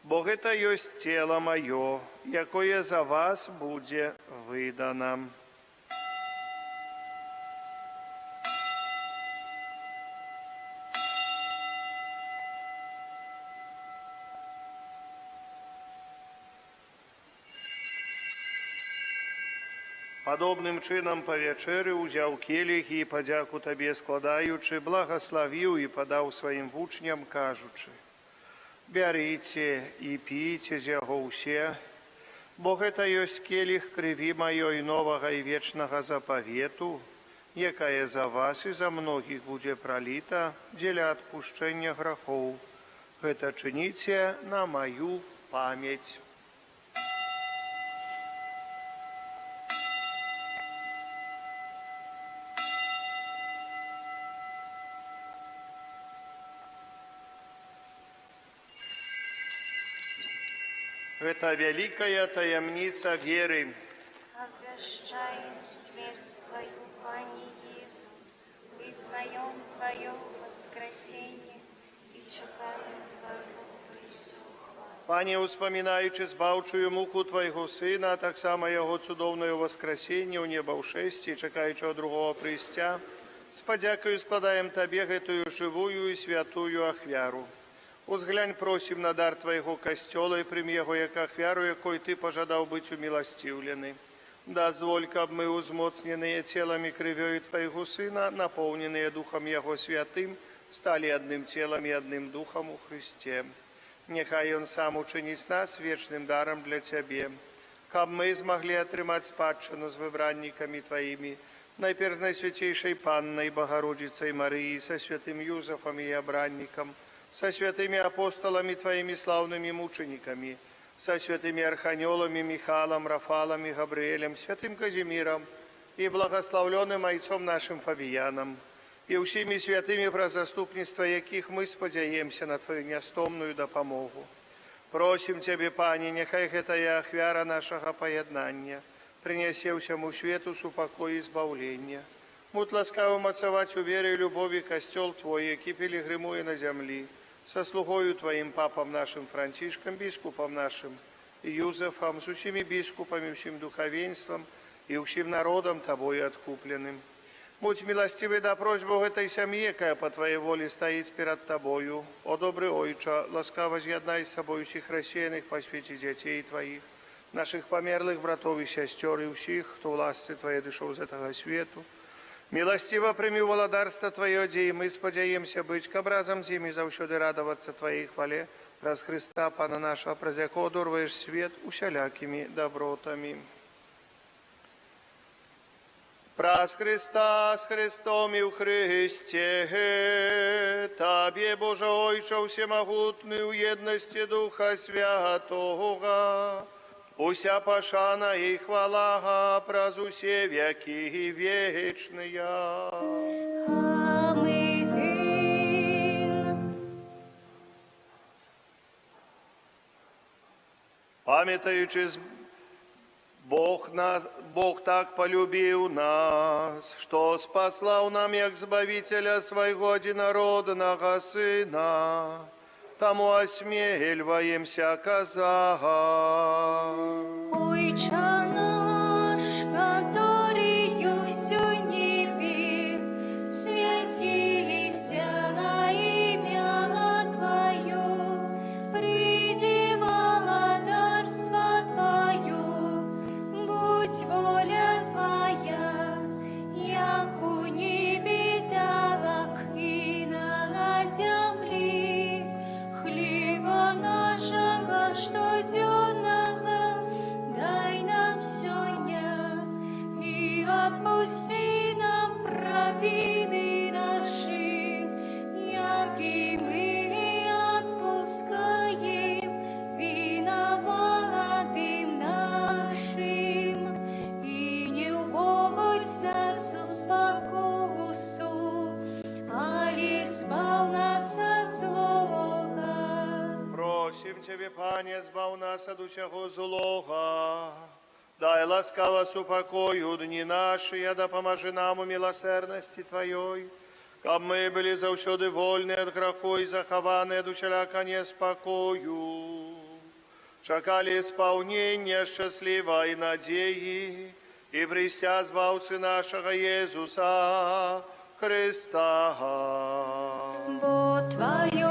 бо гэта ёсць цела маё, якое за вас будзе выдана». Падобным чынам па вячэры ўзяў келіх і падзяку Табе складаючы, благословіў і падаў сваім вучням, кажучы: «Бярыце і піце з яго ўсе, бо гэта ёсць келіх крыві маёй новага і вечнага запавету, якая за вас і за многіх будзе праліта дзеля адпушчэння грахоў. Гэта чыніце на маю памяць». Это великая таямница веры. Обвещаем смерть Твою, Пане Иисус, признаем Твое воскресение чекаем Твоего прийстя у хвале. Пане, успамінаючы збаўчую муку Твайго Сына, а таксама Яго цудоўнае воскресенне ў неба ў шэсці, чакаючага другого прыйсця, з падзякаю складаем Табе гэтую жывую і святую ахвяру. Узглянь, просім на дар Твайго касцёла і прым яго як ахвяру, якой Ты пажадаў быць уміласціўлены. Дазволь, каб мы, узмоцненыя целам і крывёю Твайго Сына, напоўненыя Духам Яго Святым, сталі адным целам і адным Духам у Христе. Няхай Ён сам учыніць нас вечным дарам для Цябе, каб мы змаглі атрымаць спадчыну з выбраннікамі Тваімі, найперш з Найсвяцейшай Паннай Багародзіцай Марыі, са святым Юзафам і абраннікам, са святымі апосталамі Тваімі слаўнымі мучанікамі, са святымі арханёламі Міхалам, Рафалам і Габрыэлем, святым Казімірам і благаслаўлёным айцом нашым Фабіянам, і ўсімі святымі, пра заступніцтва якіх мы спадзяемся на Тваю нястомную дапамогу. Просім Цябе, Пане, няхай гэтая ахвяра нашага паяднання прынясе ўсяму свету супакой і збаўлення. Будь ласкавы мацаваць у веры і любові касцёл Твой, які пілігрымуе на зямлі, са слугою Тваім папам нашым Францішкам, біскупам нашым Юзафам, з усімі біскупамі, усім духавенствам і ўсім народам Табою адкупленым. Будь милостивый да просьбу гэтай сям'і, якая па Тваей волі стаіць перад Табою. О, добры Ойча, ласкава з'яднай з сабою усіх рассеяных па свеце дзяцей Тваіх, нашых памерлых братоў і сясцёр і ўсіх, хто ў ласцы Твае дышоў з гэтага свету. Милостиво прымі валадарства Тваё, дзе і мы спадзяемся быць, каб разам з імі заўсёды радавацца Тваей хвале, праз Христа, Пана нашага, праз якого дорваеш свет усялякімі добротамі. Праз Христа, з Христом і ў Христе, Табе, Боже Ойча, всемогутный, у едности Духа Святого, уся пашана і хвала праз усе веки вечные. Аминь. Памятаючи, Бог так полюбил нас, что спаслал нам, як Збавителя Своего одинородного Сына, тому осмеливаемся казать. Ойча наш, который есть у небе, святися имя Твое, приди владарство Твое, будь воля Твоя, як у небе, так и на земле. Хлеба нашего штоденного дай нам сегодня, и отпусти нам провины наши, як и мы отпускаем виноватым нашим, и не уводь нас в спокусу, али спал нас от злого. Просим Тебе, Пане, збав нас от усього злого. Дай ласкаво супокою дни наши, да поможи нам у милосердности Твоей, каб мы были завсёды вольны от греху и захованы от усяляка неспокою. Чакали исполнения счастливой надеи и прися збавцы нашего Иисуса Христа. Бо Твое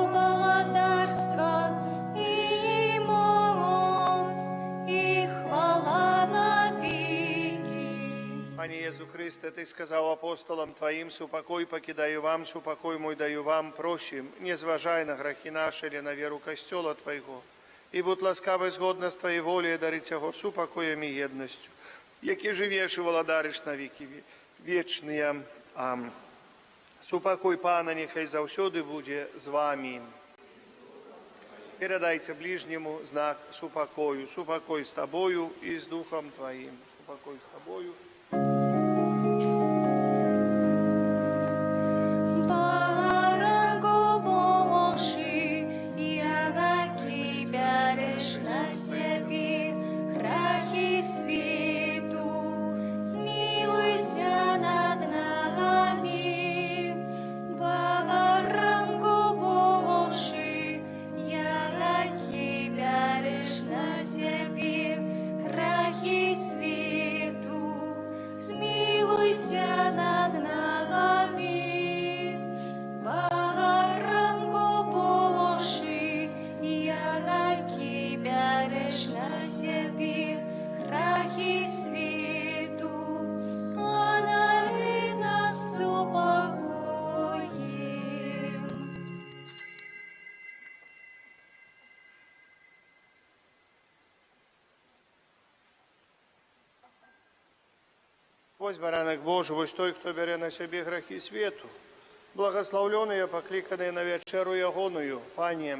владарство и моц, и хвала навеки. Пане Иисус Христе, Ты сказал апостолам Твоим: «Супокой покидаю вам, супокой мой даю вам, просим, не зважай на грехи наши или на веру костела Твоего, и будь ласкавый згодно с Твоей волей дарить его супокоем и едностью, які живешь и владариш на веки вечные. Аминь. Супокой Пана нехай заўсёды будзе з вами. Передайте ближнему знак супокою. Супокой с тобою и с Духом Твоим. Супокой с тобою. Баранко Божий, ягаки береш на себе грехи світу, змилуйся над нами. Баранко вось баранак Божий, вось той, хто бере на себе грехи свету. Благословленные, покликанные на вечеру ягоную, Пане.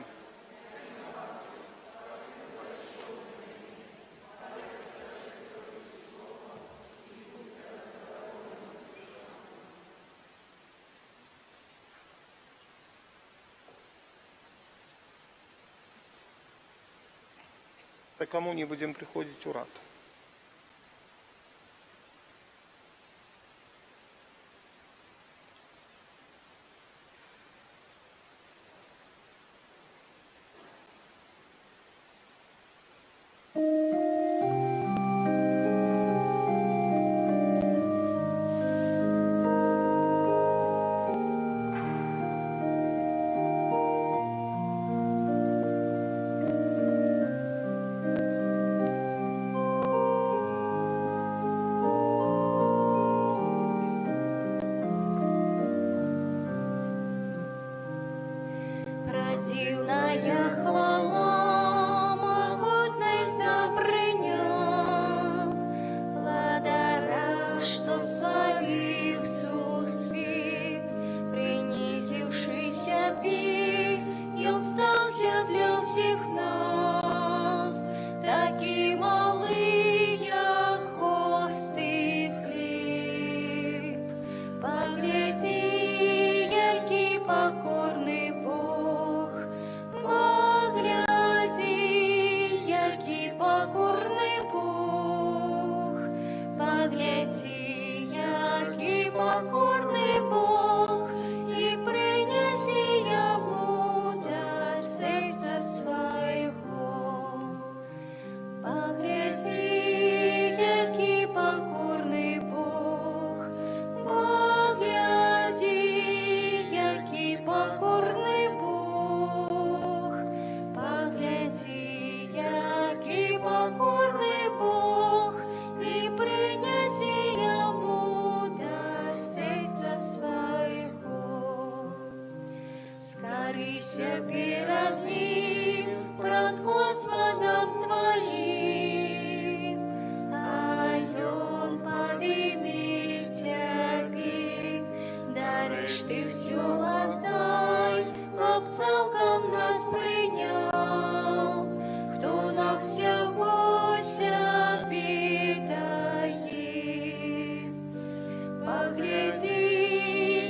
Так кому не будем приходить у рад. Дивная хвала, могутность добрыня, владара, что створил сусвет, принизившийся пи, и остался для всех нас, таки малый, як хостый хлеб. Погляди, який покорний Бог, погляди, який покорний Бог, погляди, який покорний Бог, і принеси йому дар серця свого. Погляди, який покорний Бог, погляди, який покорний Бог, погляди, який покорний Бог, і принеси йому дар серця свого. Скорися перед ним, пред Господом твоим, а он поднимет тебе, даришь ты все отдай, как целком нас принял, кто на всего себе дает. Погляди,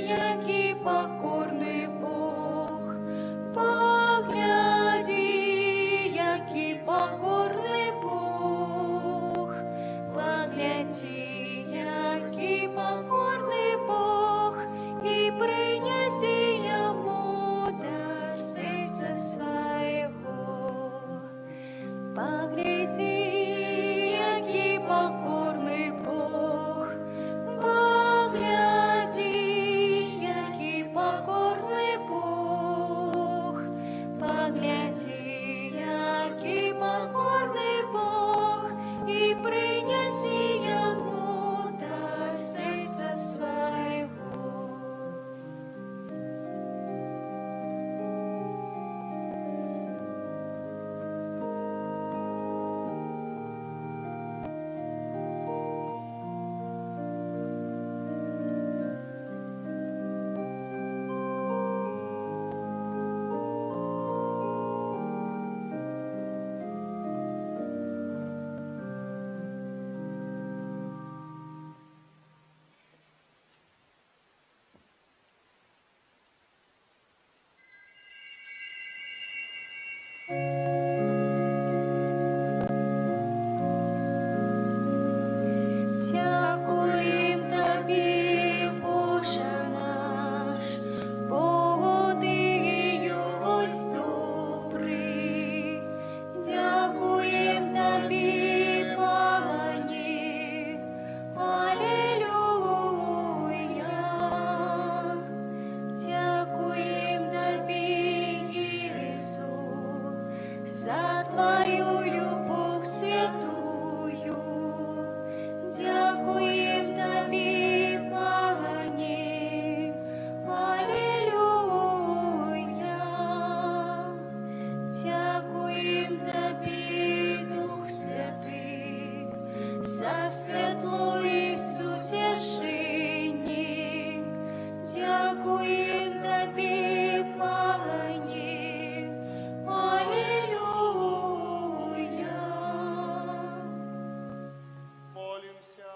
який покорний Бог, погляди, який покорний Бог, погляди, який покорний Бог, і принеси йому дар серця свого. Погляди, дякуєм тобі, пані. Алілуя. Молимся.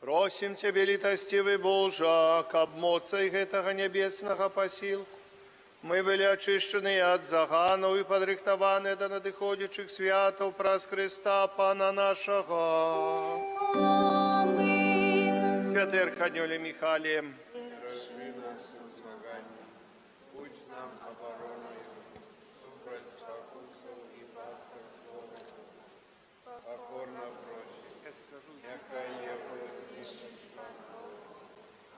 Просим Тебе, літостивый Божа, каб моцай гэтага нябеснага пасілку мы былі ачышчаныя ад заганаў і падрыхтаваныя да надыходзячых святаў праз Хрыста Пана нашага. Амин. Святый Архангеле Михале, Держи нас со змаганнем, будь нам обороною, супроть спокусов и пастых злобных. Покорно просим, якая его знищить Пана,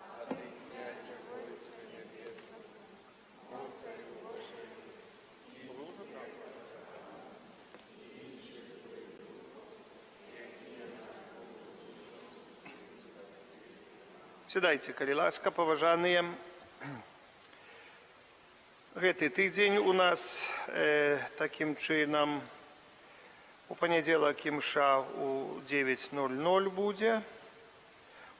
а ты, князя войска небесного, моцарю Божию, сідайце, калі ласка, паважаныя. Гэты тыдзень у нас такім чынам у панядзелак імша у 9:00 будзе.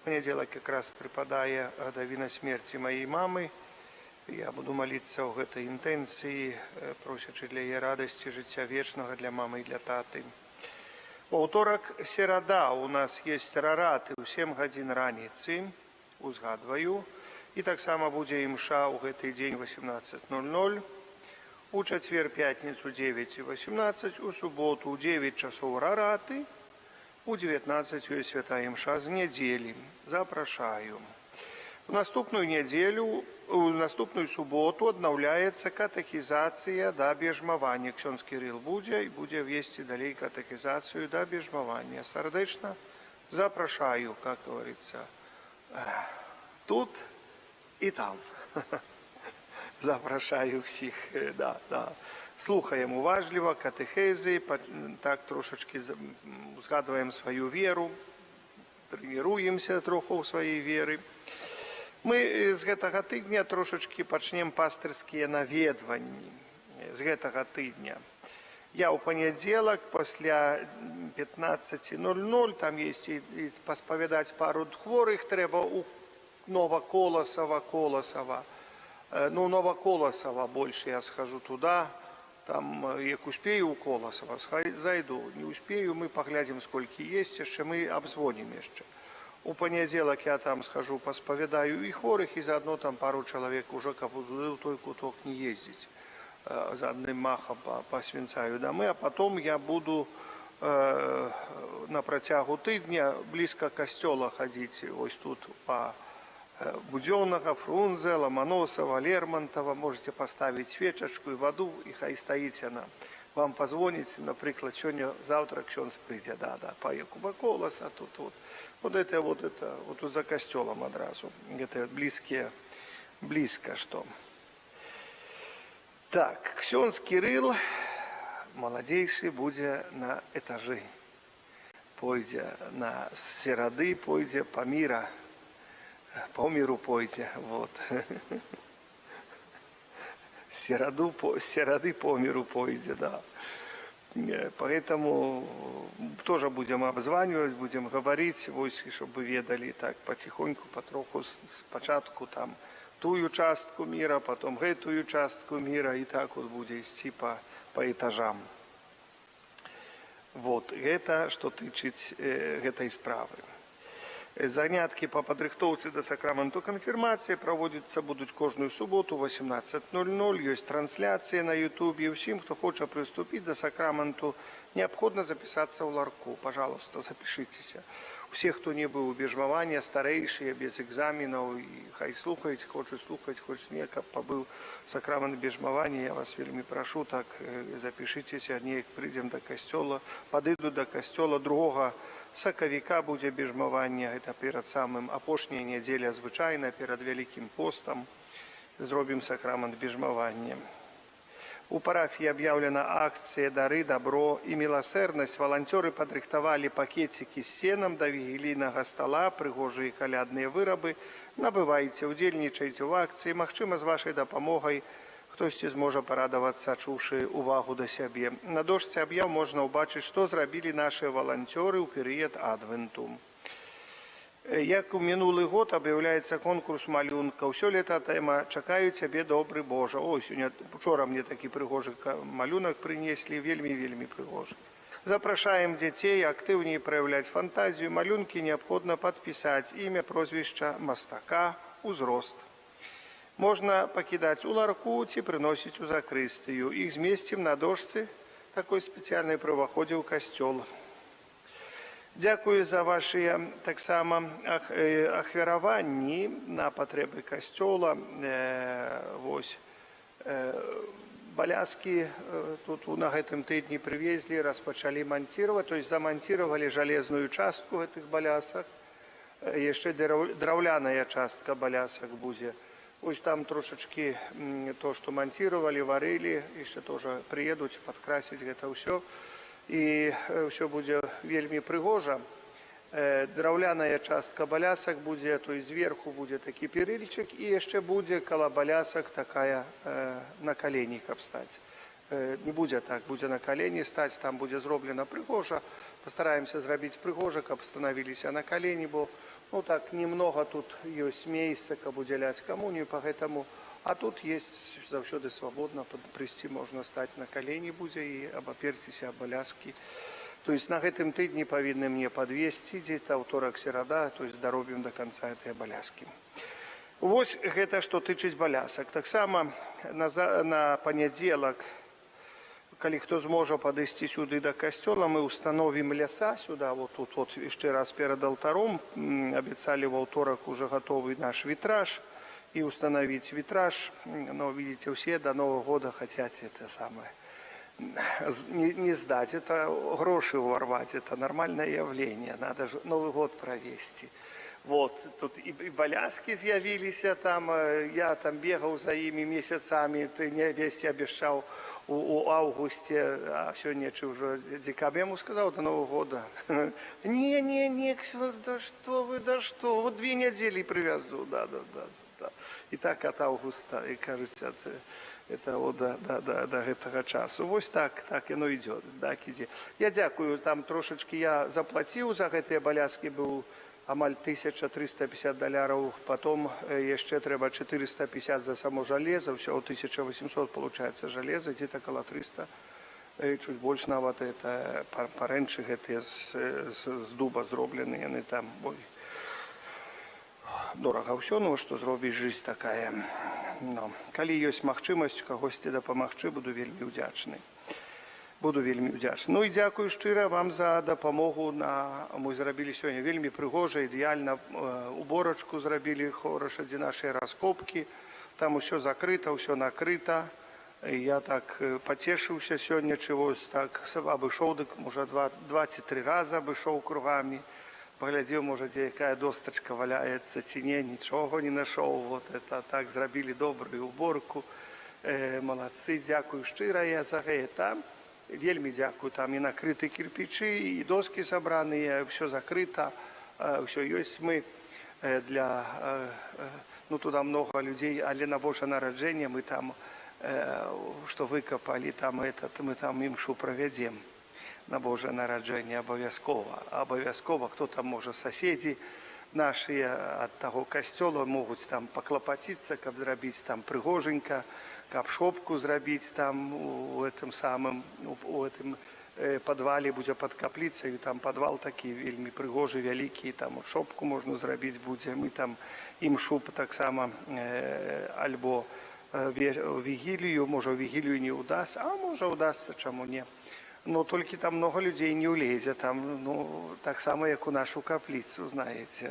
Панядзелак якраз прыпадае гадавіна смерці маёй мамы. Я буду маліцца ў гэтай інтэнцыі, просячы для яе радасці жыцця вечнага для мамы і для таты. У аўторак серада у нас ёсць рараты ў 7 гадзін раніцы, узгадваю, і таксама будзе імша ў гэты дзень 18:00, у чацвер пятніцу 9 і 18, у суботу ў 9 часоў рараты, у 19 ёсць святая імша з нядзелі. Запрашаю. У наступную нядзелю, у наступную суботу аднаўляецца катэхізацыя да бежмавання. Ксёндз Кірыл будзе і будзе весці далей катэхізацыю да бежмавання. Сардэчна запрашаю, как говорится, тут и там. Запрашаю всіх, да. Слухаем уважліва катэхезы, так трошачки згадваем сваю веру, трэніруемся троху ў сваёй веры. Мы з гэтага тыдня трошачки пачнем пастырскія наведванні. З гэтага тыдня. Я ў панядзелак пасля 15:00, там есть і паспавядаць пару хворых, трэба у Новоколосова. Ну, Новоколосова больше я схожу туда, там, як успею у Колосова, зайду, не успею, мы поглядим, сколько есть, яшчэ мы обзвоним яшчэ. У панядзелак я там схожу, паспавядаю і хворых, і заодно там пару чалавек уже каб у той куток не ездить. За одним махом посвинцаю домы, а потом я буду на протягу тыдня близко костела ходить, ось тут по Будённого, Фрунзе, Ломоносова, Лермонтова, можете поставить свечечку и воду, и хай стоите она. Вам позвоните, например, завтра ксёндз придет, да, по Якуба Колоса, тут вот. Вот тут за костелом одразу, это близко что. Так, ксёндз Кірыл, маладзейшы, будзе на этажы. Пойдзе на серады, пойдзе по миру пойдзе, вот. Серады по миру пойдзе, да. Поэтому тоже будем обзванивать, будем говорить, войски, чтобы ведали так потихоньку, потроху, спочатку там тую частку мира, потом гэтую частку мира, и так вот будет идти по этажам. Вот, это что тычыць гэтай справы. Заняткі по падрыхтоўцы да сакраменту канфірмацыі праводзяцца будуць кожную суботу 18:00. Ёсць трансляцыя на Ютубе. Усім, хто хоча прыступіць да сакраменту, неабходна запісацца ў ларку. Пожалуйста, запішыцеся. Усе, хто не быў у бежмаванні, старэйшыя, без экзаменаў, і хай слухаюць, хочуць слухаць, хочуць не, каб пабыў сакрамент бежмавання. Я вас вельмі прашу, так запішыцеся, неяк прыйдзем да касцёла, падыду да касцёла 2 сакавіка будзе бежмаванне, гэта перад самым апошняя нядзеля звычайна, перад Вялікім постам зробім сакрамент бежмавання. У парафіі аб'яўлена акцыя «Дары, добро і міласэрнасць». Валанцёры падрыхтавалі пакецікі з сенам да вігілійнага стала, прыгожыя калядныя вырабы. Набывайце, удзельнічайце ў акцыі. Магчыма, з вашай дапамогай хтосьці зможа парадавацца, чуўшы увагу да сябе. На дошцы аб'яў можна ўбачыць, што зрабілі нашы валанцёры ў перыяд адвенту. Як у мінулы год аб'яўляецца конкурс малюнкаў, сёлета тэма «Чакаю цябе, добры Божа». Ой, учора мне такі прыгожы малюнак прынеслі, вельмі прыгожы. Запрашаем дзяцей актыўней праяўляць фантазію. Малюнкі неабходна падпісаць імя, прозвішча мастака, узрост. Можна пакідаць у ларку ці прыносіць у закрыстыю. Іх змесцім на дошцы такой спецыяльнай пры ўваходзе ў касцёл. Дзякую за вашыя таксама ахвяраванні на патрэбы касцёла. Баляскі тут на гэтым тыдні прывезлі, распачалі манціраваць, то есть заманціравалі жалезную частку гэтых балясак. Яшчэ драўляная частка балясак будзе. Вось там трошачкі то, што манціравалі, варылі, яшчэ тоже прыедуць, падкрасіць гэта ўсё. І ўсё будзе вельмі прыгожа. Драўляная частка балясак будзе, то есть зверху будзе такі перыльчык, і яшчэ будзе каля балясак такая на калені, каб стаць. Не будзе так, будзе на калені стаць, там будзе зроблена прыгожа. Пастараемся зрабіць прыгожа, каб станавіліся на калені, бо так немного тут ёсць месца, каб удзяляць камунію па гэтаму. А тут есть заўсёды свабодна, прыйсці можна стаць на калені будзе і абаперціся баляскі. То есть на гэтым тыдні павінны мне падвесці, дзе-то аўторак, серада, то есть даробім до конца гэтыя баляскі. Вось гэта што тычыць балясак. Таксама на панядзелак, калі хто зможа падысці сюды да касцёла, мы установім ляса сюда, вот тут вот яшчэ раз перад алтаром, абяцалі ва ўторак уже готовы наш вітраж, и установить витраж. Но, видите, все до Нового года хотят это самое. Не сдать, это гроши ворвать, это нормальное явление, надо же Новый год провести. Вот, тут и баляски з'явились, там, я там бегал за ими месяцами, ты не весь обещал у августе, а сегодня уже декабрь, ему сказал, до Нового года. Не, да что вы, вот 2 недели привезу, да. И так от августа, и кажется, это вот до гэтага часу. Вось так яно идет. Так ідзе. Я дякую, там трошечки я заплатил за гэтыя баляскі, был амаль $1350, потом яшчэ трэба 450 за само железо, всего 1800 получается железо, где-то около 300, чуть больше нават, это парэнчы гэтыя з дуба зроблены, яны там, дорага ўсё, ну што зробіць, жизнь такая. Но калі ёсць магчымасць кагосьці дапамагчы, буду вельмі ўдзячны. Ну і дзякую шчыра вам за дапамогу. Мы зрабілі сёння вельмі прыгожа, ідэальна уборачку зрабілі, хораша, дзе нашыя раскопкі. Там усё закрыта, ўсё накрыта. Я так пацешыўся сёння, чывось так абышоў, дык можа 2 ці 3 раза абышоў кругамі. Поглядел, может, где какая досточка валяется, ці не, ничего не нашел. Вот это так зрабілі добрую уборку. Молодцы, дякую шчыра я за гэта. Вельмі дякую, там и накрыты кирпичи, и доски собранные, все закрыто, все есть. Мы туда много людей, але на Божье народжение мы там, что выкопали, мы там имшу проведем. На Божье народжение обовязково. Кто там может, соседи наши от того костела могут там поклопотиться, как зрабіць там пригоженько, как шопку зрабіць там у этом самом, у этом подвале будет под каплицей, там подвал такие вельми пригожий, великий, там шопку можно зрабіць будет, мы там им шуб так само альбо вигилию, может вигилию не удастся, а может удастся, чему не. Но только там много людей не улезет, там, так само, как у нашу каплицу, знаете,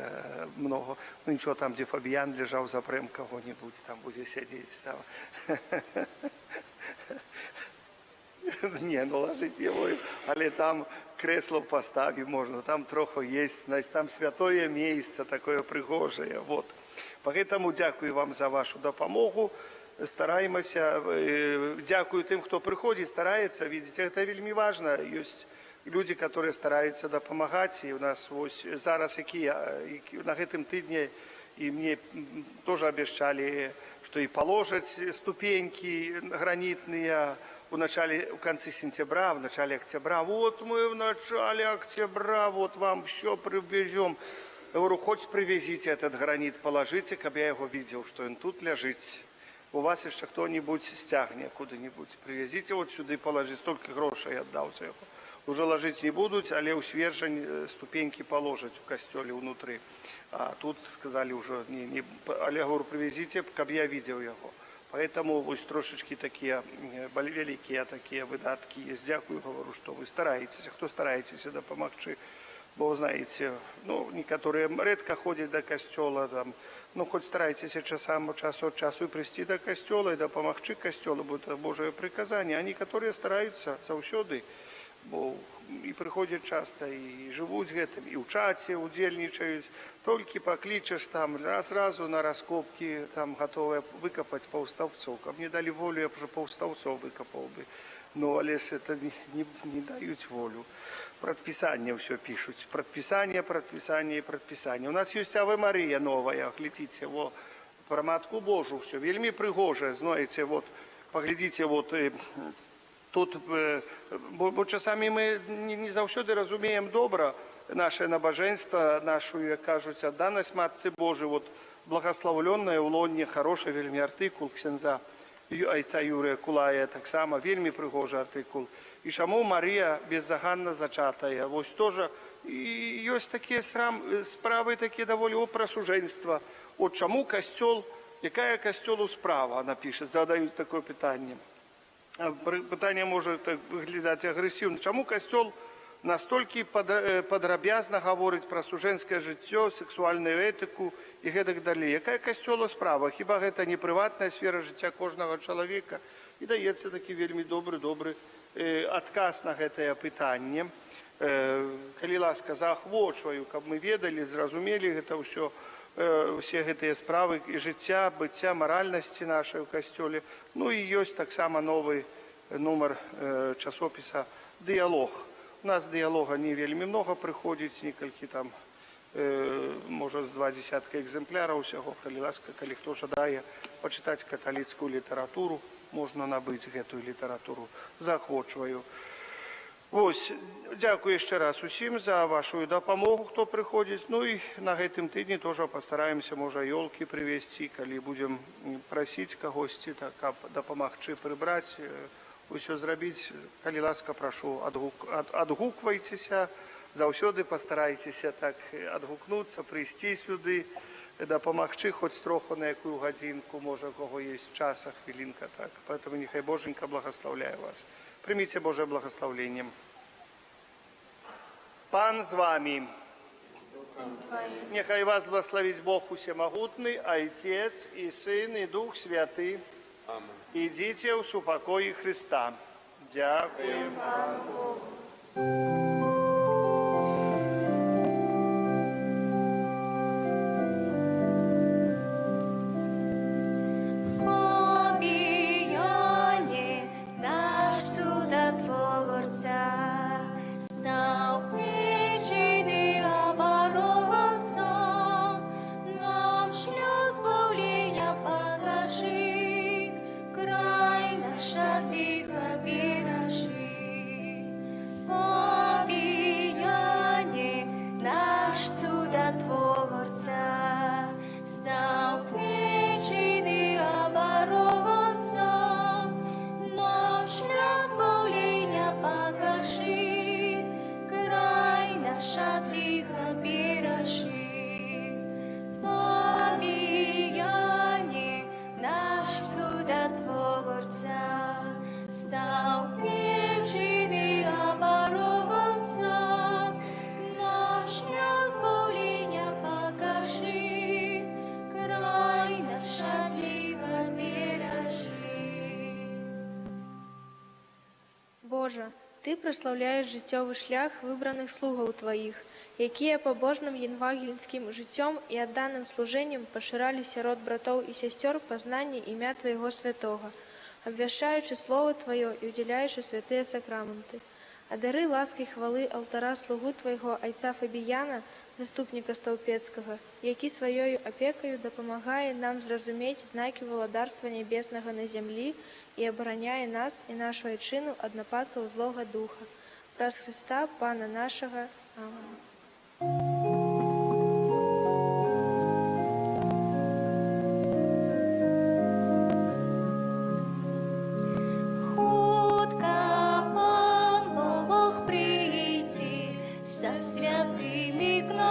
много. Ну, ничего, там, где Фабиан лежал, запрем кого-нибудь, там будет сидеть, там. Не, ложить его, але там кресло поставить можно, там трохи есть, значит, там святое место, такое пригожее, вот. Поэтому дякую вам за вашу допомогу. Стараемся, дякую тем, кто приходит, старается, видите, это вельми важно. Есть люди, которые стараются допомагать, и у нас ось зараз, які на гэтым тыдні И мне тоже обещали, что и положат ступеньки гранитные в конце сентября, в начале октября. Вот мы в начале октября, вот вам все привезем. Я говорю, хоть привезите этот гранит, положите, чтобы я его видел, что он тут лежит. У вас еще кто-нибудь стягнет куда-нибудь. Привезите вот сюда и положите. Столько грошей отдал за его. Уже ложить не будут, але у свержень ступеньки положить в костеле внутри. А тут сказали уже, але я говорю, привезите, чтобы я видел его. Поэтому вот трошечки такие великие такие выдатки есть. Дякую, говорю, что вы стараетесь. Кто стараетесь допомогти? Бо, знаете, некоторые редко ходят до костела, там, хоть старайтесь час от часу прийти до костела и допомогти костелу, бо это Божие приказание. А некоторые стараются завсёды, бо и приходят часто, и живут гэтым, и учатся, удельничают. Только покличешь там, сразу на раскопки, там готовы выкопать полстовцов. Как мне дали волю, я уже полстовцов выкопал бы. Но, але это не дают волю. Предписание все пишут. Предписание. У нас есть Аве Мария новая, глядите, вот, про Матку Божу все. Вельми пригоже, знаете, вот, поглядите, вот, тут, бо часами мы не завсёды разумеем добро наше набоженство, нашу, як кажуть, отданость Матці Божій, вот, благословленная у лоні, хороший вельми артикул ксенза Айца Юрія Кулая, так само, вельми пригожий артикул. І чому Марія беззаганно зачатая. Ось теж, і є такі справи, такі доволі про суженство. От чому костел, яка костелу справа, напише, задають таке питання. Питання може так виглядати агресивно. Чому костел настільки подробязно говорить про суженське життя, сексуальну етику і так далі? Яка костелу справа? Хіба це не приватна сфера життя кожного чоловіка? І дається такий вельми добрий адказ на гэтае пытанне. Калі ласка, заахвочваю, каб мы ведалі, зразумелі гэта ўсё, усе гэтыя справы і жыцця, быцця, маральнасці нашай у касцёле. Ну і ёсць таксама новы нумар часопіса «Дыялог». У нас дыялога не вельмі многа прыходзіць, некалькі там, можа, з 2 десятка экземпляраў усяго. Калі ласка, калі хто жадае пачытаць каталіцкую літаратуру, можна набыць гэтую літаратуру. Заахвочваю. Вось, дзякую яшчэ раз усім за вашу дапамогу, хто прыходзіць. Ну і на гэтым тыдні тоже пастараемся, можа, ёлкі прывезці, калі будзем прасіць кагосьці, каб дапамагчы прыбраць, усё зрабіць. Калі ласка, прашу, адгуквайцеся, заўсёды пастарайцеся так адгукнуцца, прыйсці сюды, дапамагчы хоць троху на якую гадзінку, можа, у кого есть час, хвилинка, так. Поэтому нехай Боженька благословляе вас. Примите Божие благословление. Пан з вами. Нехай вас благословить Бог Усемогутный, Отец и Сын и Дух Святый. Аминь. Идите в супокое Христа. Дякую. Став нечийний оборонцом, нам шлях збавлення покажи, край наш от лиха бережи. Побияне наш чудотворця, став нечийний оборонцом, нам шлях збавлення покажи, край наш от лиха бережи. Побияне наш чудотворця, став нечийний оборонцом, нам шлях збавлення покажи, край наш от лиха бережи. Боже, Ти прославляєш життєвий шлях вибраних слугов Твоїх, які побожним євангельським життям і відданим служенням поширали сярод братов і сестер познання ім'я Твоєго святого, обвящаючи Слово Твоє і уділяючи святые сакраменти. Одари лаской хвалы алтара слугу Твайго айца Фабіяна, заступника Стаўпецкага, які сваёю апекаю дапамагае нам зразумець знакі валадарства нябеснага на зямлі і абараняе нас і нашу айчыну ад нападкаў злога духа. Праз Христа, Пана нашага. Амин. Хутка Пан Бог прийти, со святыми к нам